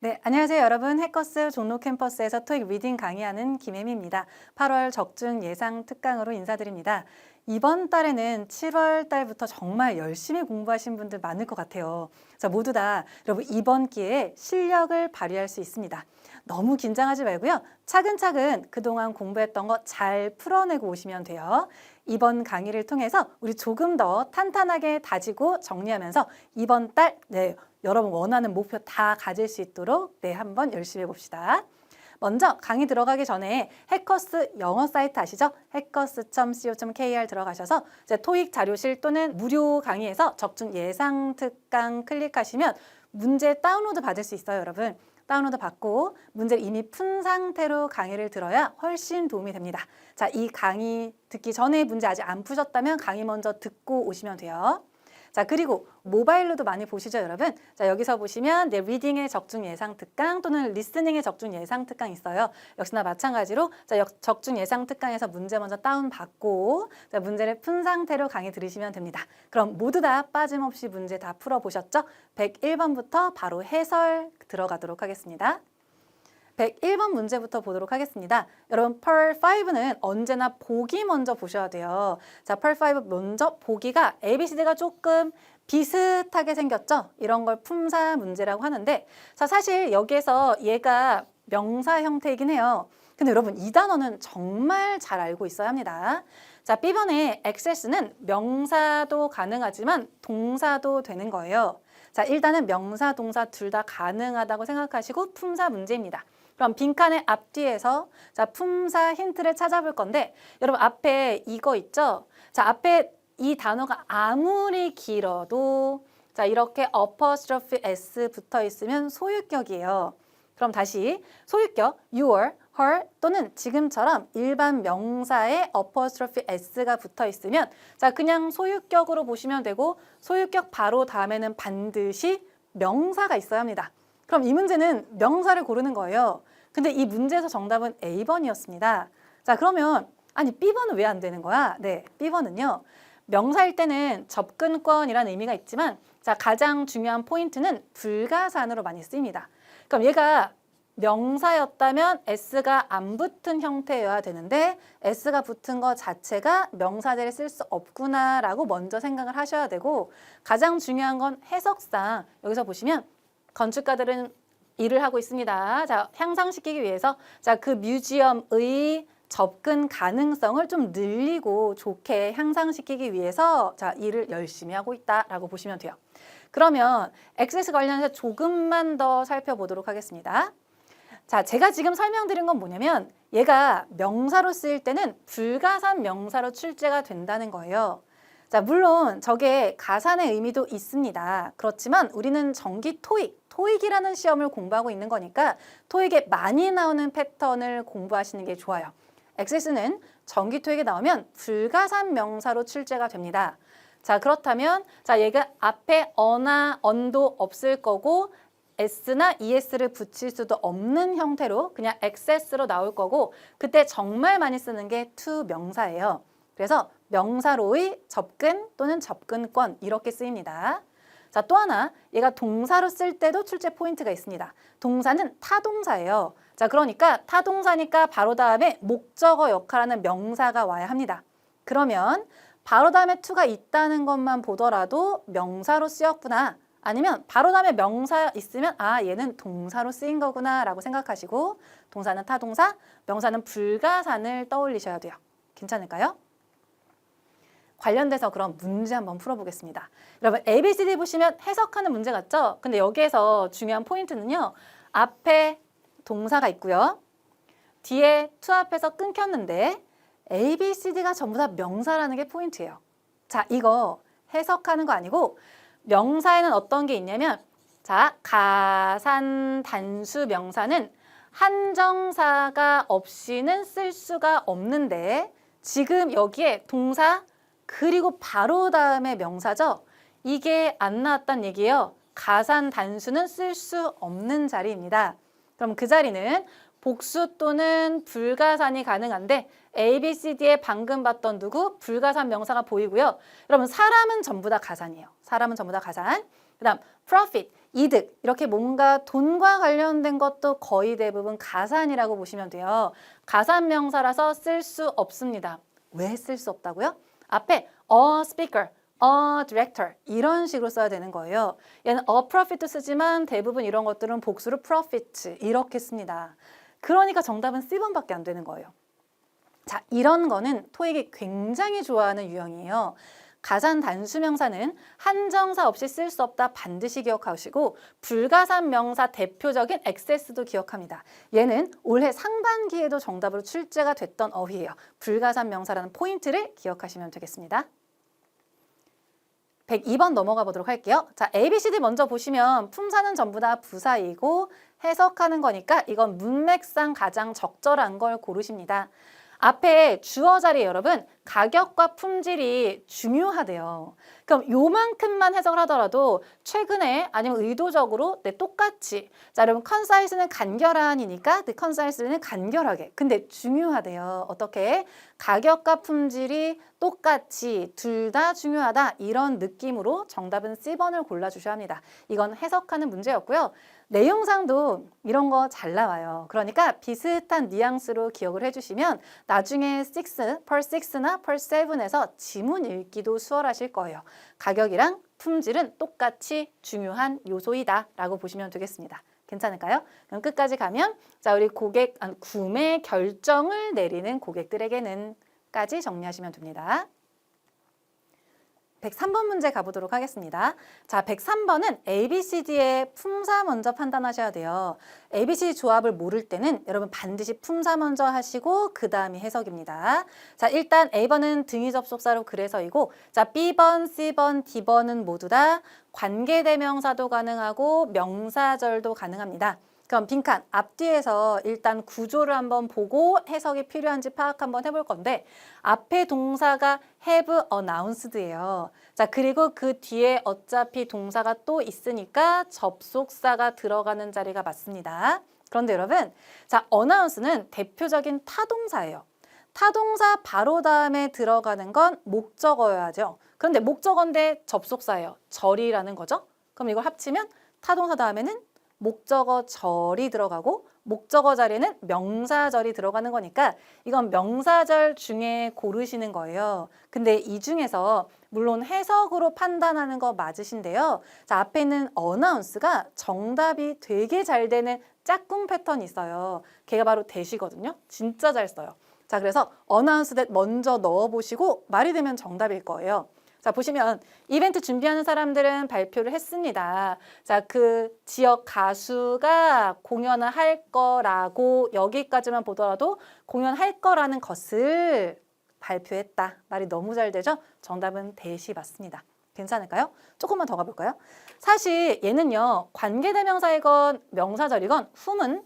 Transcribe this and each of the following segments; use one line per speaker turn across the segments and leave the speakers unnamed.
네, 안녕하세요 여러분. 해커스 종로 캠퍼스에서 토익 리딩 강의하는 김혜미입니다. 8월 적중 예상 특강으로 인사드립니다. 이번 달에는 7월 달부터 정말 열심히 공부하신 분들 많을 것 같아요. 자, 모두 다 여러분 이번 기회에 실력을 발휘할 수 있습니다. 너무 긴장하지 말고요. 차근차근 그동안 공부했던 거 잘 풀어내고 오시면 돼요. 이번 강의를 통해서 우리 조금 더 탄탄하게 다지고 정리하면서 이번 달 여러분 원하는 목표 다 가질 수 있도록 한번 열심히 해봅시다. 먼저 강의 들어가기 전에 해커스 영어 사이트 아시죠? hackers.co.kr 들어가셔서 이제 토익 자료실 또는 무료 강의에서 적중 예상 특강 클릭하시면 문제 다운로드 받을 수 있어요, 여러분. 다운로드 받고 문제를 이미 푼 상태로 강의를 들어야 훨씬 도움이 됩니다. 자, 이 강의 듣기 전에 문제 아직 안 푸셨다면 강의 먼저 듣고 오시면 돼요. 자, 그리고 모바일로도 많이 보시죠, 여러분? 자, 여기서 보시면 리딩의 적중 예상 특강 또는 리스닝의 적중 예상 특강 있어요. 역시나 마찬가지로 적중 예상 특강에서 문제 먼저 다운받고 문제를 푼 상태로 강의 들으시면 됩니다. 그럼 모두 다 빠짐없이 문제 다 풀어보셨죠? 101번부터 바로 해설 들어가도록 하겠습니다. 101번 문제부터 보도록 하겠습니다. 여러분, Pearl 5는 언제나 보기 먼저 보셔야 돼요. 자, Pearl 5 먼저 보기가 ABCD가 조금 비슷하게 생겼죠? 이런 걸 품사 문제라고 하는데, 자, 사실 여기에서 얘가 명사 형태이긴 해요. 근데 여러분, 이 단어는 정말 잘 알고 있어야 합니다. 자, B번의 access는 명사도 가능하지만 동사도 되는 거예요. 자, 일단은 명사, 동사 둘 다 가능하다고 생각하시고 품사 문제입니다. 그럼 빈칸의 앞뒤에서 자, 품사 힌트를 찾아볼 건데 여러분 앞에 이거 있죠? 자, 앞에 이 단어가 아무리 길어도 자, 이렇게 apostrophe s 붙어 있으면 소유격이에요. 그럼 다시 소유격 your, her 또는 지금처럼 일반 명사에 apostrophe s가 붙어 있으면 자, 그냥 소유격으로 보시면 되고 소유격 바로 다음에는 반드시 명사가 있어야 합니다. 그럼 이 문제는 명사를 고르는 거예요. 근데 이 문제에서 정답은 A번이었습니다. 자, 그러면 아니 B번은 왜 안 되는 거야? 네, B번은요. 명사일 때는 접근권이라는 의미가 있지만 자, 가장 중요한 포인트는 불가산으로 많이 쓰입니다. 그럼 얘가 명사였다면 S가 안 붙은 형태여야 되는데 S가 붙은 것 자체가 명사제를 쓸 수 없구나라고 먼저 생각을 하셔야 되고 가장 중요한 건 해석상 여기서 보시면 건축가들은 일을 하고 있습니다. 자, 향상시키기 위해서 자, 그 뮤지엄의 접근 가능성을 좀 늘리고 좋게 향상시키기 위해서 자, 일을 열심히 하고 있다라고 보시면 돼요. 그러면 액세스 관련해서 조금만 더 살펴보도록 하겠습니다. 자, 제가 지금 설명드린 건 뭐냐면 얘가 명사로 쓰일 때는 불가산 명사로 출제가 된다는 거예요. 자, 물론 저게 가산의 의미도 있습니다. 그렇지만 우리는 정기 토익이라는 시험을 공부하고 있는 거니까 토익에 많이 나오는 패턴을 공부하시는 게 좋아요. 액세스는 정기 토익에 나오면 불가산 명사로 출제가 됩니다. 자, 그렇다면 자, 얘가 앞에 어나 언도 없을 거고 s나 es를 붙일 수도 없는 형태로 그냥 access로 나올 거고 그때 정말 많이 쓰는 게 to 명사예요. 그래서 명사로의 접근 또는 접근권 이렇게 쓰입니다. 자, 또 하나 얘가 동사로 쓸 때도 출제 포인트가 있습니다. 동사는 타동사예요. 자, 그러니까 타동사니까 바로 다음에 목적어 역할하는 명사가 와야 합니다. 그러면 바로 다음에 to가 있다는 것만 보더라도 명사로 쓰였구나. 아니면 바로 다음에 명사 있으면 아, 얘는 동사로 쓰인 거구나 라고 생각하시고 동사는 타동사, 명사는 불가산을 떠올리셔야 돼요. 괜찮을까요? 관련돼서 그럼 문제 한번 풀어보겠습니다. 여러분 ABCD 보시면 해석하는 문제 같죠? 근데 여기에서 중요한 포인트는요. 앞에 동사가 있고요. 뒤에 to 앞에서 끊겼는데 ABCD가 전부 다 명사라는 게 포인트예요. 자, 이거 해석하는 거 아니고 명사에는 어떤 게 있냐면 자, 가산 단수 명사는 한정사가 없이는 쓸 수가 없는데 지금 여기에 동사 그리고 바로 다음에 명사죠. 이게 안 나왔단 얘기예요. 가산 단수는 쓸 수 없는 자리입니다. 그럼 그 자리는 복수 또는 불가산이 가능한데 ABCD에 방금 봤던 누구? 불가산 명사가 보이고요. 여러분 사람은 전부 다 가산이에요. 사람은 전부 다 가산. 그 다음 profit. 이득, 이렇게 뭔가 돈과 관련된 것도 거의 대부분 가산이라고 보시면 돼요. 가산 명사라서 쓸 수 없습니다. 왜 쓸 수 없다고요? 앞에 a speaker, a director 이런 식으로 써야 되는 거예요. 얘는 a profit 쓰지만 대부분 이런 것들은 복수로 profit 이렇게 씁니다. 그러니까 정답은 C번밖에 안 되는 거예요. 자, 이런 거는 토익이 굉장히 좋아하는 유형이에요. 가산 단수 명사는 한정사 없이 쓸 수 없다 반드시 기억하시고 불가산 명사 대표적인 액세스도 기억합니다. 얘는 올해 상반기에도 정답으로 출제가 됐던 어휘예요. 불가산 명사라는 포인트를 기억하시면 되겠습니다. 102번 넘어가 보도록 할게요. 자, ABCD 먼저 보시면 품사는 전부 다 부사이고 해석하는 거니까 이건 문맥상 가장 적절한 걸 고르십니다. 앞에 주어 자리에 여러분 가격과 품질이 중요하대요. 그럼 요만큼만 해석을 하더라도 최근에 아니면 의도적으로 똑같이 자 여러분 concis는 간결한이니까 the concis는 간결하게 근데 중요하대요. 어떻게? 가격과 품질이 똑같이 둘 다 중요하다 이런 느낌으로 정답은 C번을 골라주셔야 합니다. 이건 해석하는 문제였고요. 내용상도 이런 거 잘 나와요. 그러니까 비슷한 뉘앙스로 기억을 해주시면 나중에 per 6나 per 7에서 지문 읽기도 수월하실 거예요. 가격이랑 품질은 똑같이 중요한 요소이다 라고 보시면 되겠습니다. 괜찮을까요? 그럼 끝까지 가면 자 우리 구매 결정을 내리는 고객들에게는 까지 정리하시면 됩니다. 103번 문제 가보도록 하겠습니다. 자, 103번은 ABCD의 품사 먼저 판단하셔야 돼요. ABC 조합을 모를 때는 여러분 반드시 품사 먼저 하시고 그 다음이 해석입니다. 자, 일단 A번은 등위 접속사로 그래서이고 자, B번, C번, D번은 모두 다 관계대명사도 가능하고 명사절도 가능합니다. 그럼 빈칸 앞뒤에서 일단 구조를 한번 보고 해석이 필요한지 파악 한번 해볼 건데 앞에 동사가 have announced예요. 자 그리고 그 뒤에 어차피 동사가 또 있으니까 접속사가 들어가는 자리가 맞습니다. 그런데 여러분 자 announce는 대표적인 타동사예요. 타동사 바로 다음에 들어가는 건 목적어여야죠. 그런데 목적어인데 접속사예요. 절이라는 거죠. 그럼 이걸 합치면 타동사 다음에는 목적어 절이 들어가고 목적어 자리에는 명사절이 들어가는 거니까 이건 명사절 중에 고르시는 거예요. 근데 이 중에서 물론 해석으로 판단하는 거 맞으신데요. 자, 앞에 있는 announce가 정답이 되게 잘 되는 짝꿍 패턴이 있어요. 걔가 바로 that이거든요. 진짜 잘 써요. 자, 그래서 announce that 먼저 넣어보시고 말이 되면 정답일 거예요. 자, 보시면 이벤트 준비하는 사람들은 발표를 했습니다. 자, 그 지역 가수가 공연을 할 거라고 여기까지만 보더라도 공연할 거라는 것을 발표했다. 말이 너무 잘 되죠? 정답은 that이 맞습니다. 괜찮을까요? 조금만 더 가볼까요? 사실 얘는요. 관계대명사이건 명사절이건 whom은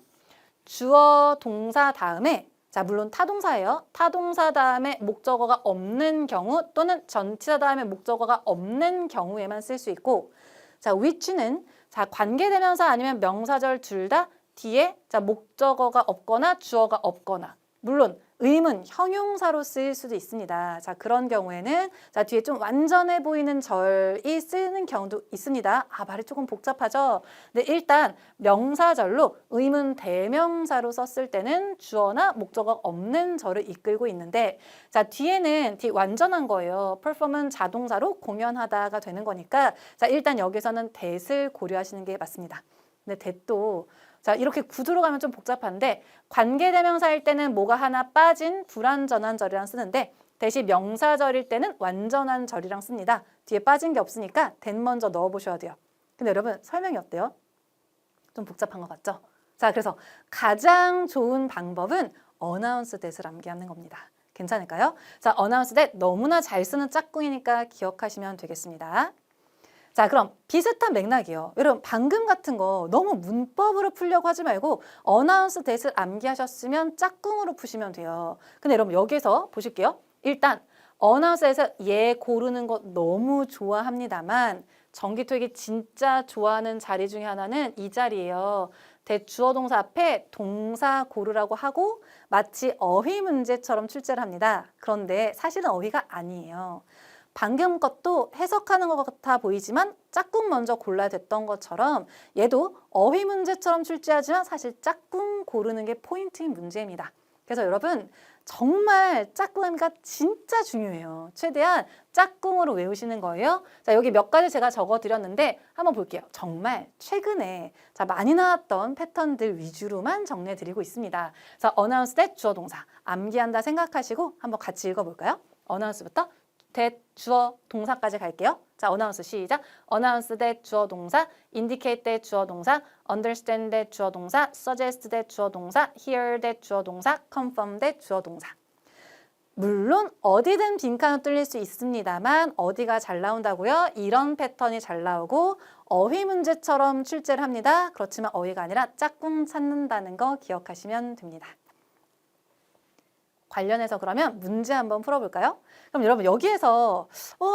주어 동사 다음에 자, 물론 타동사예요. 타동사 다음에 목적어가 없는 경우 또는 전치사 다음에 목적어가 없는 경우에만 쓸 수 있고 자, which는 자, 관계대명사 아니면 명사절 둘 다 뒤에 자, 목적어가 없거나 주어가 없거나 물론 의문, 형용사로 쓰일 수도 있습니다. 자, 그런 경우에는 자, 뒤에 좀 완전해 보이는 절이 쓰는 경우도 있습니다. 아, 말이 조금 복잡하죠? 근데 일단 명사절로 의문 대명사로 썼을 때는 주어나 목적어 없는 절을 이끌고 있는데 자, 뒤에는 완전한 거예요. perform은 자동사로 공연하다가 되는 거니까 자, 일단 여기서는 that을 고려하시는 게 맞습니다. 근데 that도 자, 이렇게 구두로 가면 좀 복잡한데 관계대명사일 때는 뭐가 하나 빠진 불완전한 절이랑 쓰는데 대신 명사절일 때는 완전한 절이랑 씁니다. 뒤에 빠진 게 없으니까 that 먼저 넣어보셔야 돼요. 근데 여러분 설명이 어때요? 좀 복잡한 것 같죠? 자, 그래서 가장 좋은 방법은 announce that을 암기하는 겁니다. 괜찮을까요? 자, announce that 너무나 잘 쓰는 짝꿍이니까 기억하시면 되겠습니다. 자, 그럼 비슷한 맥락이에요. 여러분 방금 같은 거 너무 문법으로 풀려고 하지 말고 announce that을 암기하셨으면 짝꿍으로 푸시면 돼요. 근데 여러분 여기서 보실게요. 일단 announce that에서 얘 고르는 거 너무 좋아합니다만 정기토익이 진짜 좋아하는 자리 중에 하나는 이 자리예요. 주어 동사 앞에 동사 고르라고 하고 마치 어휘 문제처럼 출제를 합니다. 그런데 사실은 어휘가 아니에요. 방금 것도 해석하는 것 같아 보이지만 짝꿍 먼저 골라야 됐던 것처럼 얘도 어휘 문제처럼 출제하지만 사실 짝꿍 고르는 게 포인트인 문제입니다. 그래서 여러분 정말 짝꿍함이가 진짜 중요해요. 최대한 짝꿍으로 외우시는 거예요. 자, 여기 몇 가지 제가 적어드렸는데 한번 볼게요. 정말 최근에 많이 나왔던 패턴들 위주로만 정리해드리고 있습니다. 자, announce that 주어 동사 암기한다 생각하시고 한번 같이 읽어볼까요? announce부터 that 주어 동사까지 갈게요. 자, announce 시작. announce that 주어 동사, indicate that 주어 동사, understand that 주어 동사, suggest that 주어 동사, hear that 주어 동사, confirm that 주어 동사. 물론 어디든 빈칸으로 뚫릴 수 있습니다만 어디가 잘 나온다고요? 이런 패턴이 잘 나오고 어휘 문제처럼 출제를 합니다. 그렇지만 어휘가 아니라 짝꿍 찾는다는 거 기억하시면 됩니다. 관련해서 그러면 문제 한번 풀어볼까요? 그럼 여러분 여기에서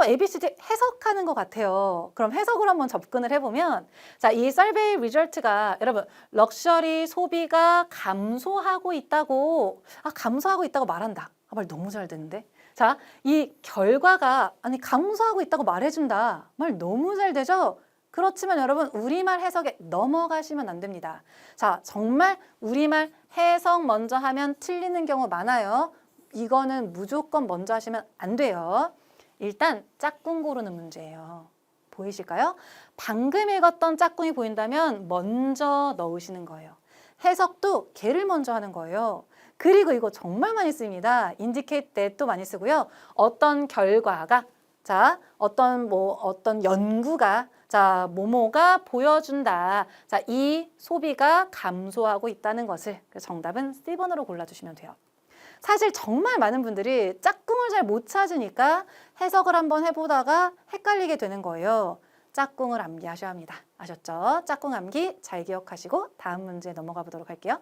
ABCD 해석하는 것 같아요. 그럼 해석을 한번 접근을 해보면 자, 이 서베이 리절트가 여러분 럭셔리 소비가 감소하고 있다고 감소하고 있다고 말한다. 말 너무 잘 되는데. 자, 이 결과가 감소하고 있다고 말해준다. 말 너무 잘 되죠? 그렇지만 여러분 우리말 해석에 넘어가시면 안 됩니다. 자, 정말 우리말 해석 먼저 하면 틀리는 경우 많아요. 이거는 무조건 먼저 하시면 안 돼요. 일단 짝꿍 고르는 문제예요. 보이실까요? 방금 읽었던 짝꿍이 보인다면 먼저 넣으시는 거예요. 해석도 걔를 먼저 하는 거예요. 그리고 이거 정말 많이 쓰입니다. indicate that도 많이 쓰고요. 어떤 결과가 자, 어떤 연구가 자, 뭐뭐가 보여준다. 자, 이 소비가 감소하고 있다는 것을. 그래서 정답은 C번으로 골라주시면 돼요. 사실 정말 많은 분들이 짝꿍을 잘 못 찾으니까 해석을 한번 해보다가 헷갈리게 되는 거예요. 짝꿍을 암기하셔야 합니다. 아셨죠? 짝꿍 암기 잘 기억하시고 다음 문제 넘어가 보도록 할게요.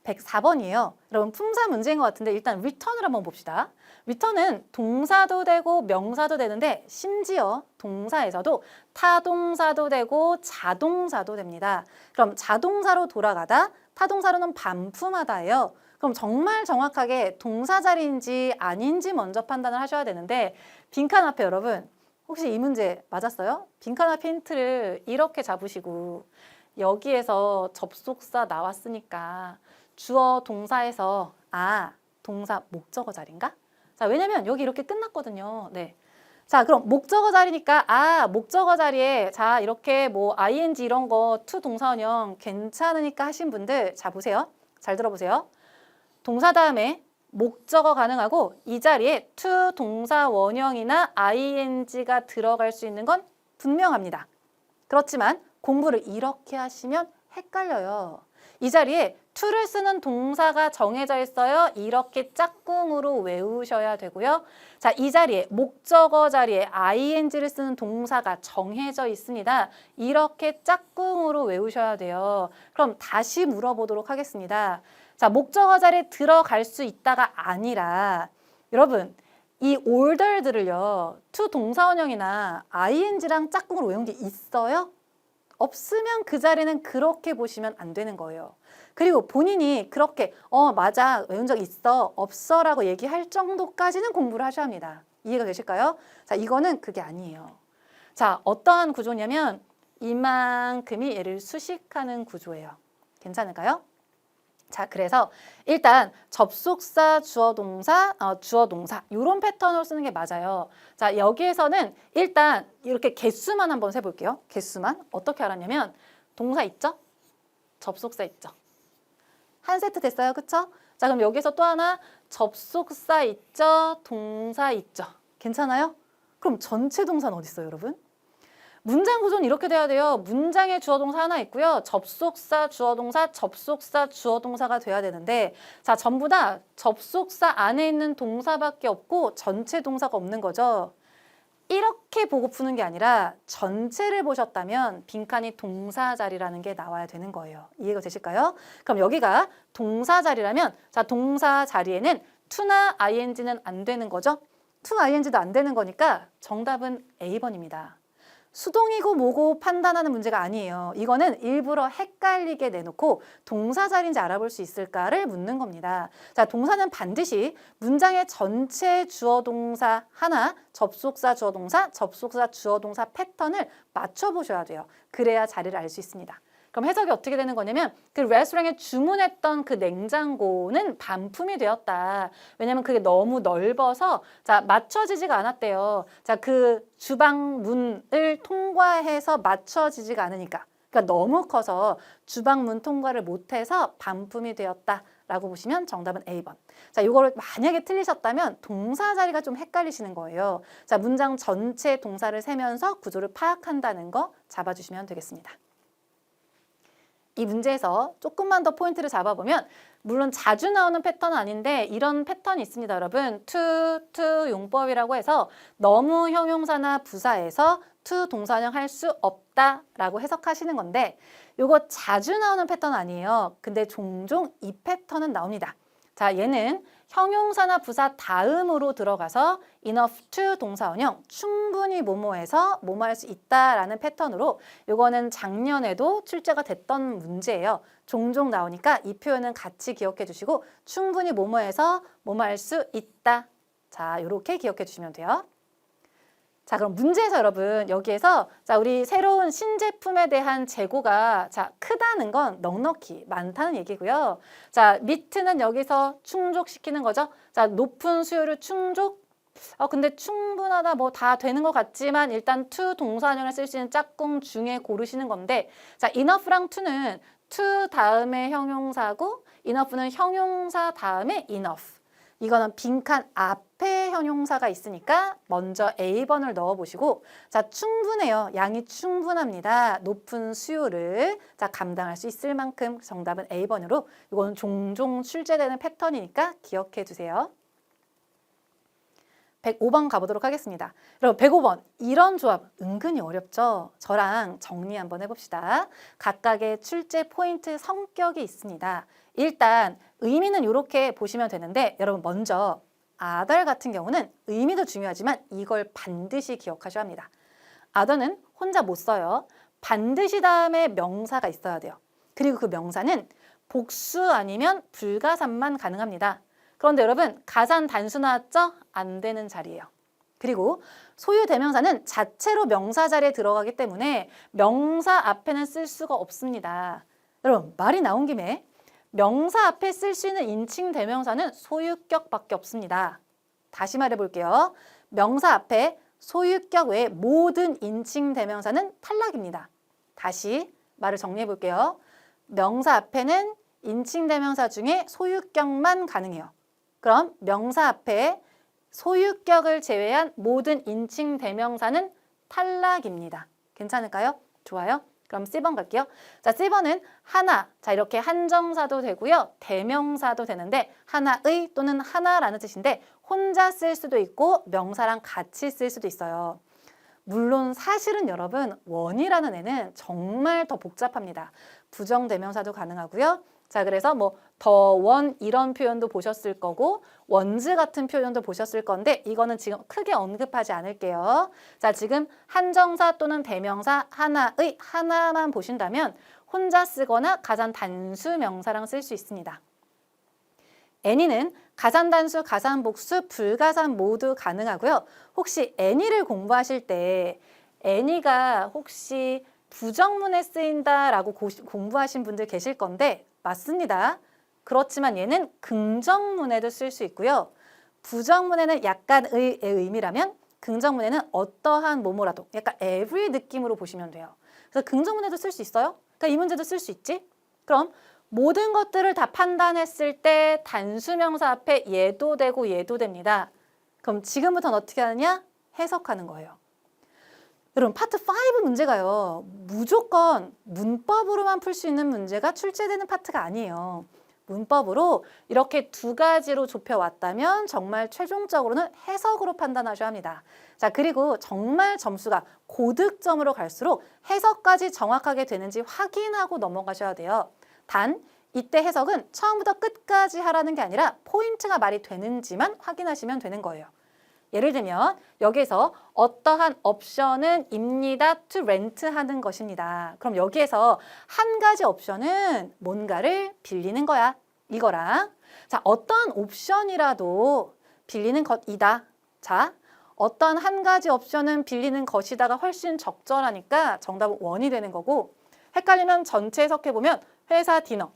104번이에요. 여러분 품사 문제인 것 같은데 일단 return을 한번 봅시다. return은 동사도 되고 명사도 되는데 심지어 동사에서도 타동사도 되고 자동사도 됩니다. 그럼 자동사로 돌아가다, 타동사로는 반품하다예요. 그럼 정말 정확하게 동사 자리인지 아닌지 먼저 판단을 하셔야 되는데 빈칸 앞에 여러분 혹시 이 문제 맞았어요? 빈칸 앞에 힌트를 이렇게 잡으시고 여기에서 접속사 나왔으니까 주어 동사에서 동사 목적어 자리인가? 자, 왜냐면 여기 이렇게 끝났거든요. 네. 자, 그럼 목적어 자리니까 목적어 자리에 자, 이렇게 ing 이런 거 to 동사원형 괜찮으니까 하신 분들 자, 보세요. 잘 들어보세요. 동사 다음에 목적어 가능하고 이 자리에 to 동사 원형이나 ing가 들어갈 수 있는 건 분명합니다. 그렇지만 공부를 이렇게 하시면 헷갈려요. 이 자리에 to를 쓰는 동사가 정해져 있어요. 이렇게 짝꿍으로 외우셔야 되고요. 자, 이 자리에 목적어 자리에 ing를 쓰는 동사가 정해져 있습니다. 이렇게 짝꿍으로 외우셔야 돼요. 그럼 다시 물어보도록 하겠습니다. 자, 목적어 자리에 들어갈 수 있다가 아니라 여러분 이 order들을요. to 동사원형이나 ing랑 짝꿍으로 외운 게 있어요? 없으면 그 자리는 그렇게 보시면 안 되는 거예요. 그리고 본인이 그렇게 맞아 외운 적 있어 없어 라고 얘기할 정도까지는 공부를 하셔야 합니다. 이해가 되실까요? 자, 이거는 그게 아니에요. 자, 어떠한 구조냐면 이만큼이 얘를 수식하는 구조예요. 괜찮을까요? 자, 그래서 일단 접속사, 주어 동사 이런 패턴으로 쓰는 게 맞아요. 자, 여기에서는 일단 이렇게 개수만 한번 세볼게요. 개수만 어떻게 알았냐면 동사 있죠? 접속사 있죠? 한 세트 됐어요, 그쵸? 자, 그럼 여기서 또 하나 접속사 있죠? 동사 있죠? 괜찮아요? 그럼 전체 동사는 어디 있어요, 여러분? 문장 구조는 이렇게 돼야 돼요. 문장에 주어 동사 하나 있고요. 접속사, 주어 동사, 접속사, 주어 동사가 돼야 되는데 자, 전부 다 접속사 안에 있는 동사밖에 없고 전체 동사가 없는 거죠. 이렇게 보고 푸는 게 아니라 전체를 보셨다면 빈칸이 동사 자리라는 게 나와야 되는 거예요. 이해가 되실까요? 그럼 여기가 동사 자리라면 자, 동사 자리에는 to나 ing는 안 되는 거죠. to, ing도 안 되는 거니까 정답은 A번입니다. 수동이고 뭐고 판단하는 문제가 아니에요. 이거는 일부러 헷갈리게 내놓고 동사 자리인지 알아볼 수 있을까를 묻는 겁니다. 자, 동사는 반드시 문장의 전체 주어 동사 하나, 접속사 주어 동사, 접속사 주어 동사 패턴을 맞춰보셔야 돼요. 그래야 자리를 알 수 있습니다. 그럼 해석이 어떻게 되는 거냐면 그 레스토랑에 주문했던 그 냉장고는 반품이 되었다. 왜냐면 그게 너무 넓어서 자 맞춰지지가 않았대요. 자, 그 주방 문을 통과해서 맞춰지지가 않으니까. 그러니까 너무 커서 주방 문 통과를 못해서 반품이 되었다라고 보시면 정답은 A번. 자, 이거를 만약에 틀리셨다면 동사 자리가 좀 헷갈리시는 거예요. 자, 문장 전체 동사를 세면서 구조를 파악한다는 거 잡아주시면 되겠습니다. 이 문제에서 조금만 더 포인트를 잡아보면 물론 자주 나오는 패턴은 아닌데 이런 패턴이 있습니다, 여러분. to 용법이라고 해서 너무 형용사나 부사에서 to 동사형 할 수 없다라고 해석하시는 건데 이거 자주 나오는 패턴 아니에요. 근데 종종 이 패턴은 나옵니다. 자, 얘는 형용사나 부사 다음으로 들어가서 enough to 동사원형 충분히 뭐뭐해서 뭐뭐 할 수 있다라는 패턴으로 이거는 작년에도 출제가 됐던 문제예요. 종종 나오니까 이 표현은 같이 기억해 주시고 충분히 뭐뭐해서 뭐뭐 할 수 있다. 자, 이렇게 기억해 주시면 돼요. 자, 그럼 문제에서 여러분 여기에서 자 우리 새로운 신제품에 대한 재고가 자 크다는 건 넉넉히 많다는 얘기고요. 자, 미트는 여기서 충족시키는 거죠. 자, 높은 수요를 충족. 근데 충분하다 뭐 다 되는 것 같지만 일단 to 동사형을 쓸 수 있는 짝꿍 중에 고르시는 건데 자, enough랑 to는 to 다음에 형용사고 enough는 형용사 다음에 enough. 이거는 빈칸 앞에 형용사가 있으니까 먼저 A번을 넣어보시고 자, 충분해요. 양이 충분합니다. 높은 수요를 자 감당할 수 있을 만큼 정답은 A번으로 이거는 종종 출제되는 패턴이니까 기억해 두세요. 105번 가보도록 하겠습니다. 여러분 105번 이런 조합 은근히 어렵죠? 저랑 정리 한번 해봅시다. 각각의 출제 포인트 성격이 있습니다. 일단 의미는 이렇게 보시면 되는데 여러분 먼저 other 같은 경우는 의미도 중요하지만 이걸 반드시 기억하셔야 합니다. other는 혼자 못 써요. 반드시 다음에 명사가 있어야 돼요. 그리고 그 명사는 복수 아니면 불가산만 가능합니다. 그런데 여러분 가산 단수 나왔죠? 안 되는 자리예요. 그리고 소유 대명사는 자체로 명사 자리에 들어가기 때문에 명사 앞에는 쓸 수가 없습니다. 여러분 말이 나온 김에 명사 앞에 쓸 수 있는 인칭 대명사는 소유격밖에 없습니다. 다시 말해볼게요. 명사 앞에 소유격 외에 모든 인칭 대명사는 탈락입니다. 다시 말을 정리해볼게요. 명사 앞에는 인칭 대명사 중에 소유격만 가능해요. 그럼 명사 앞에 소유격을 제외한 모든 인칭 대명사는 탈락입니다. 괜찮을까요? 좋아요. 그럼 C번 갈게요. 자, C번은 하나. 자, 이렇게 한정사도 되고요. 대명사도 되는데 하나의 또는 하나라는 뜻인데 혼자 쓸 수도 있고 명사랑 같이 쓸 수도 있어요. 물론 사실은 여러분 원이라는 애는 정말 더 복잡합니다. 부정대명사도 가능하고요. 자, 그래서 뭐 더 원 이런 표현도 보셨을 거고 원즈 같은 표현도 보셨을 건데 이거는 지금 크게 언급하지 않을게요. 자, 지금 한정사 또는 대명사 하나의 하나만 보신다면 혼자 쓰거나 가산 단수 명사랑 쓸 수 있습니다. any는 가산 단수, 가산 복수, 불가산 모두 가능하고요. 혹시 any를 공부하실 때 any가 혹시 부정문에 쓰인다라고 공부하신 분들 계실 건데 맞습니다. 그렇지만 얘는 긍정문에도 쓸 수 있고요. 부정문에는 약간의 의미라면 긍정문에는 어떠한 뭐뭐라도 약간 every 느낌으로 보시면 돼요. 그래서 긍정문에도 쓸 수 있어요. 그러니까 이 문제도 쓸 수 있지. 그럼 모든 것들을 다 판단했을 때 단수명사 앞에 얘도 되고 얘도 됩니다. 그럼 지금부터는 어떻게 하느냐? 해석하는 거예요. 여러분 파트 5 문제가요. 무조건 문법으로만 풀 수 있는 문제가 출제되는 파트가 아니에요. 문법으로 이렇게 두 가지로 좁혀왔다면 정말 최종적으로는 해석으로 판단하셔야 합니다. 자, 그리고 정말 점수가 고득점으로 갈수록 해석까지 정확하게 되는지 확인하고 넘어가셔야 돼요. 단 이때 해석은 처음부터 끝까지 하라는 게 아니라 포인트가 말이 되는지만 확인하시면 되는 거예요. 예를 들면 여기에서 어떠한 옵션은 입니다. to rent 하는 것입니다. 그럼 여기에서 한 가지 옵션은 뭔가를 빌리는 거야. 이거랑 자, 어떠한 옵션이라도 빌리는 것이다. 자, 어떤 한 가지 옵션은 빌리는 것이다가 훨씬 적절하니까 정답은 1이 되는 거고 헷갈리면 전체 해석해보면 회사 디너.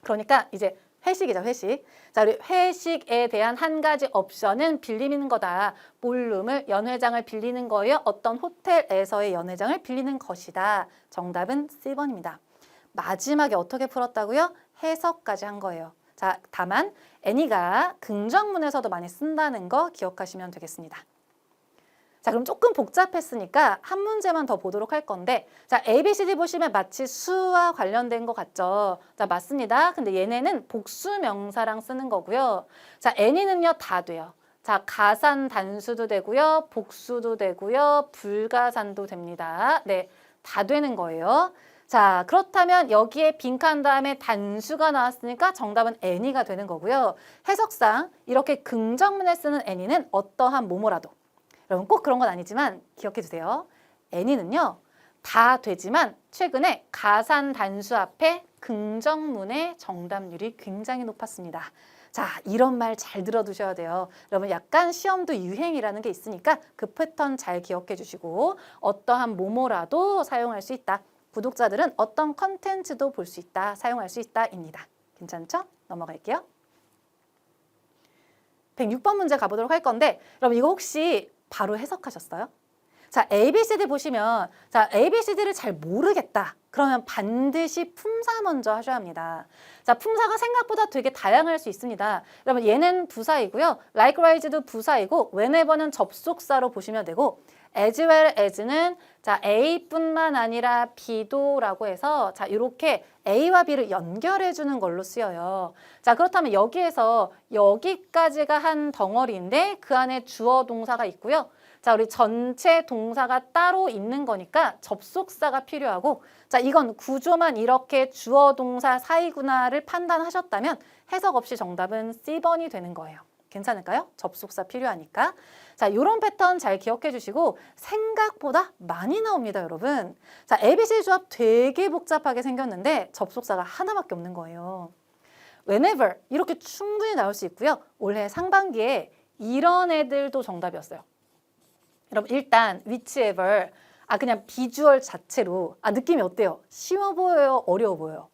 그러니까 이제 회식이죠, 회식. 자, 우리 회식에 대한 한 가지 옵션은 빌리는 거다. 볼룸을, 연회장을 빌리는 거예요. 어떤 호텔에서의 연회장을 빌리는 것이다. 정답은 C번입니다. 마지막에 어떻게 풀었다고요? 해석까지 한 거예요. 자, 다만 애니가 긍정문에서도 많이 쓴다는 거 기억하시면 되겠습니다. 자, 그럼 조금 복잡했으니까 한 문제만 더 보도록 할 건데 자, ABCD 보시면 마치 수와 관련된 것 같죠? 자, 맞습니다. 근데 얘네는 복수 명사랑 쓰는 거고요. 자, any는요 다 돼요. 자, 가산 단수도 되고요. 복수도 되고요. 불가산도 됩니다. 네, 다 되는 거예요. 자, 그렇다면 여기에 빈칸 다음에 단수가 나왔으니까 정답은 any가 되는 거고요. 해석상 이렇게 긍정문에 쓰는 any는 어떠한 뭐뭐라도 여러분 꼭 그런 건 아니지만 기억해 주세요. any는요. 다 되지만 최근에 가산 단수 앞에 긍정문의 정답률이 굉장히 높았습니다. 자, 이런 말 잘 들어두셔야 돼요. 여러분 약간 시험도 유행이라는 게 있으니까 그 패턴 잘 기억해 주시고 어떠한 뭐뭐라도 사용할 수 있다. 구독자들은 어떤 컨텐츠도 볼 수 있다. 사용할 수 있다입니다. 괜찮죠? 넘어갈게요. 106번 문제 가보도록 할 건데 여러분 이거 혹시 바로 해석하셨어요? 자, ABCD 보시면 자, ABCD를 잘 모르겠다. 그러면 반드시 품사 먼저 하셔야 합니다. 자, 품사가 생각보다 되게 다양할 수 있습니다. 여러분 얘는 부사이고요. likewise,도 부사이고 whenever는 접속사로 보시면 되고 as well as는 자, A뿐만 아니라 B도라고 해서 자, 이렇게 A와 B를 연결해 주는 걸로 쓰여요. 자, 그렇다면 여기에서 여기까지가 한 덩어리인데 그 안에 주어 동사가 있고요. 자, 우리 전체 동사가 따로 있는 거니까 접속사가 필요하고 자, 이건 구조만 이렇게 주어 동사 사이구나를 판단하셨다면 해석 없이 정답은 C번이 되는 거예요. 괜찮을까요? 접속사 필요하니까. 자, 이런 패턴 잘 기억해 주시고 생각보다 많이 나옵니다, 여러분. 자, ABC 조합 되게 복잡하게 생겼는데 접속사가 하나밖에 없는 거예요. whenever 이렇게 충분히 나올 수 있고요. 올해 상반기에 이런 애들도 정답이었어요. 여러분 일단 whichever 그냥 비주얼 자체로 느낌이 어때요? 쉬워 보여요? 어려워 보여요?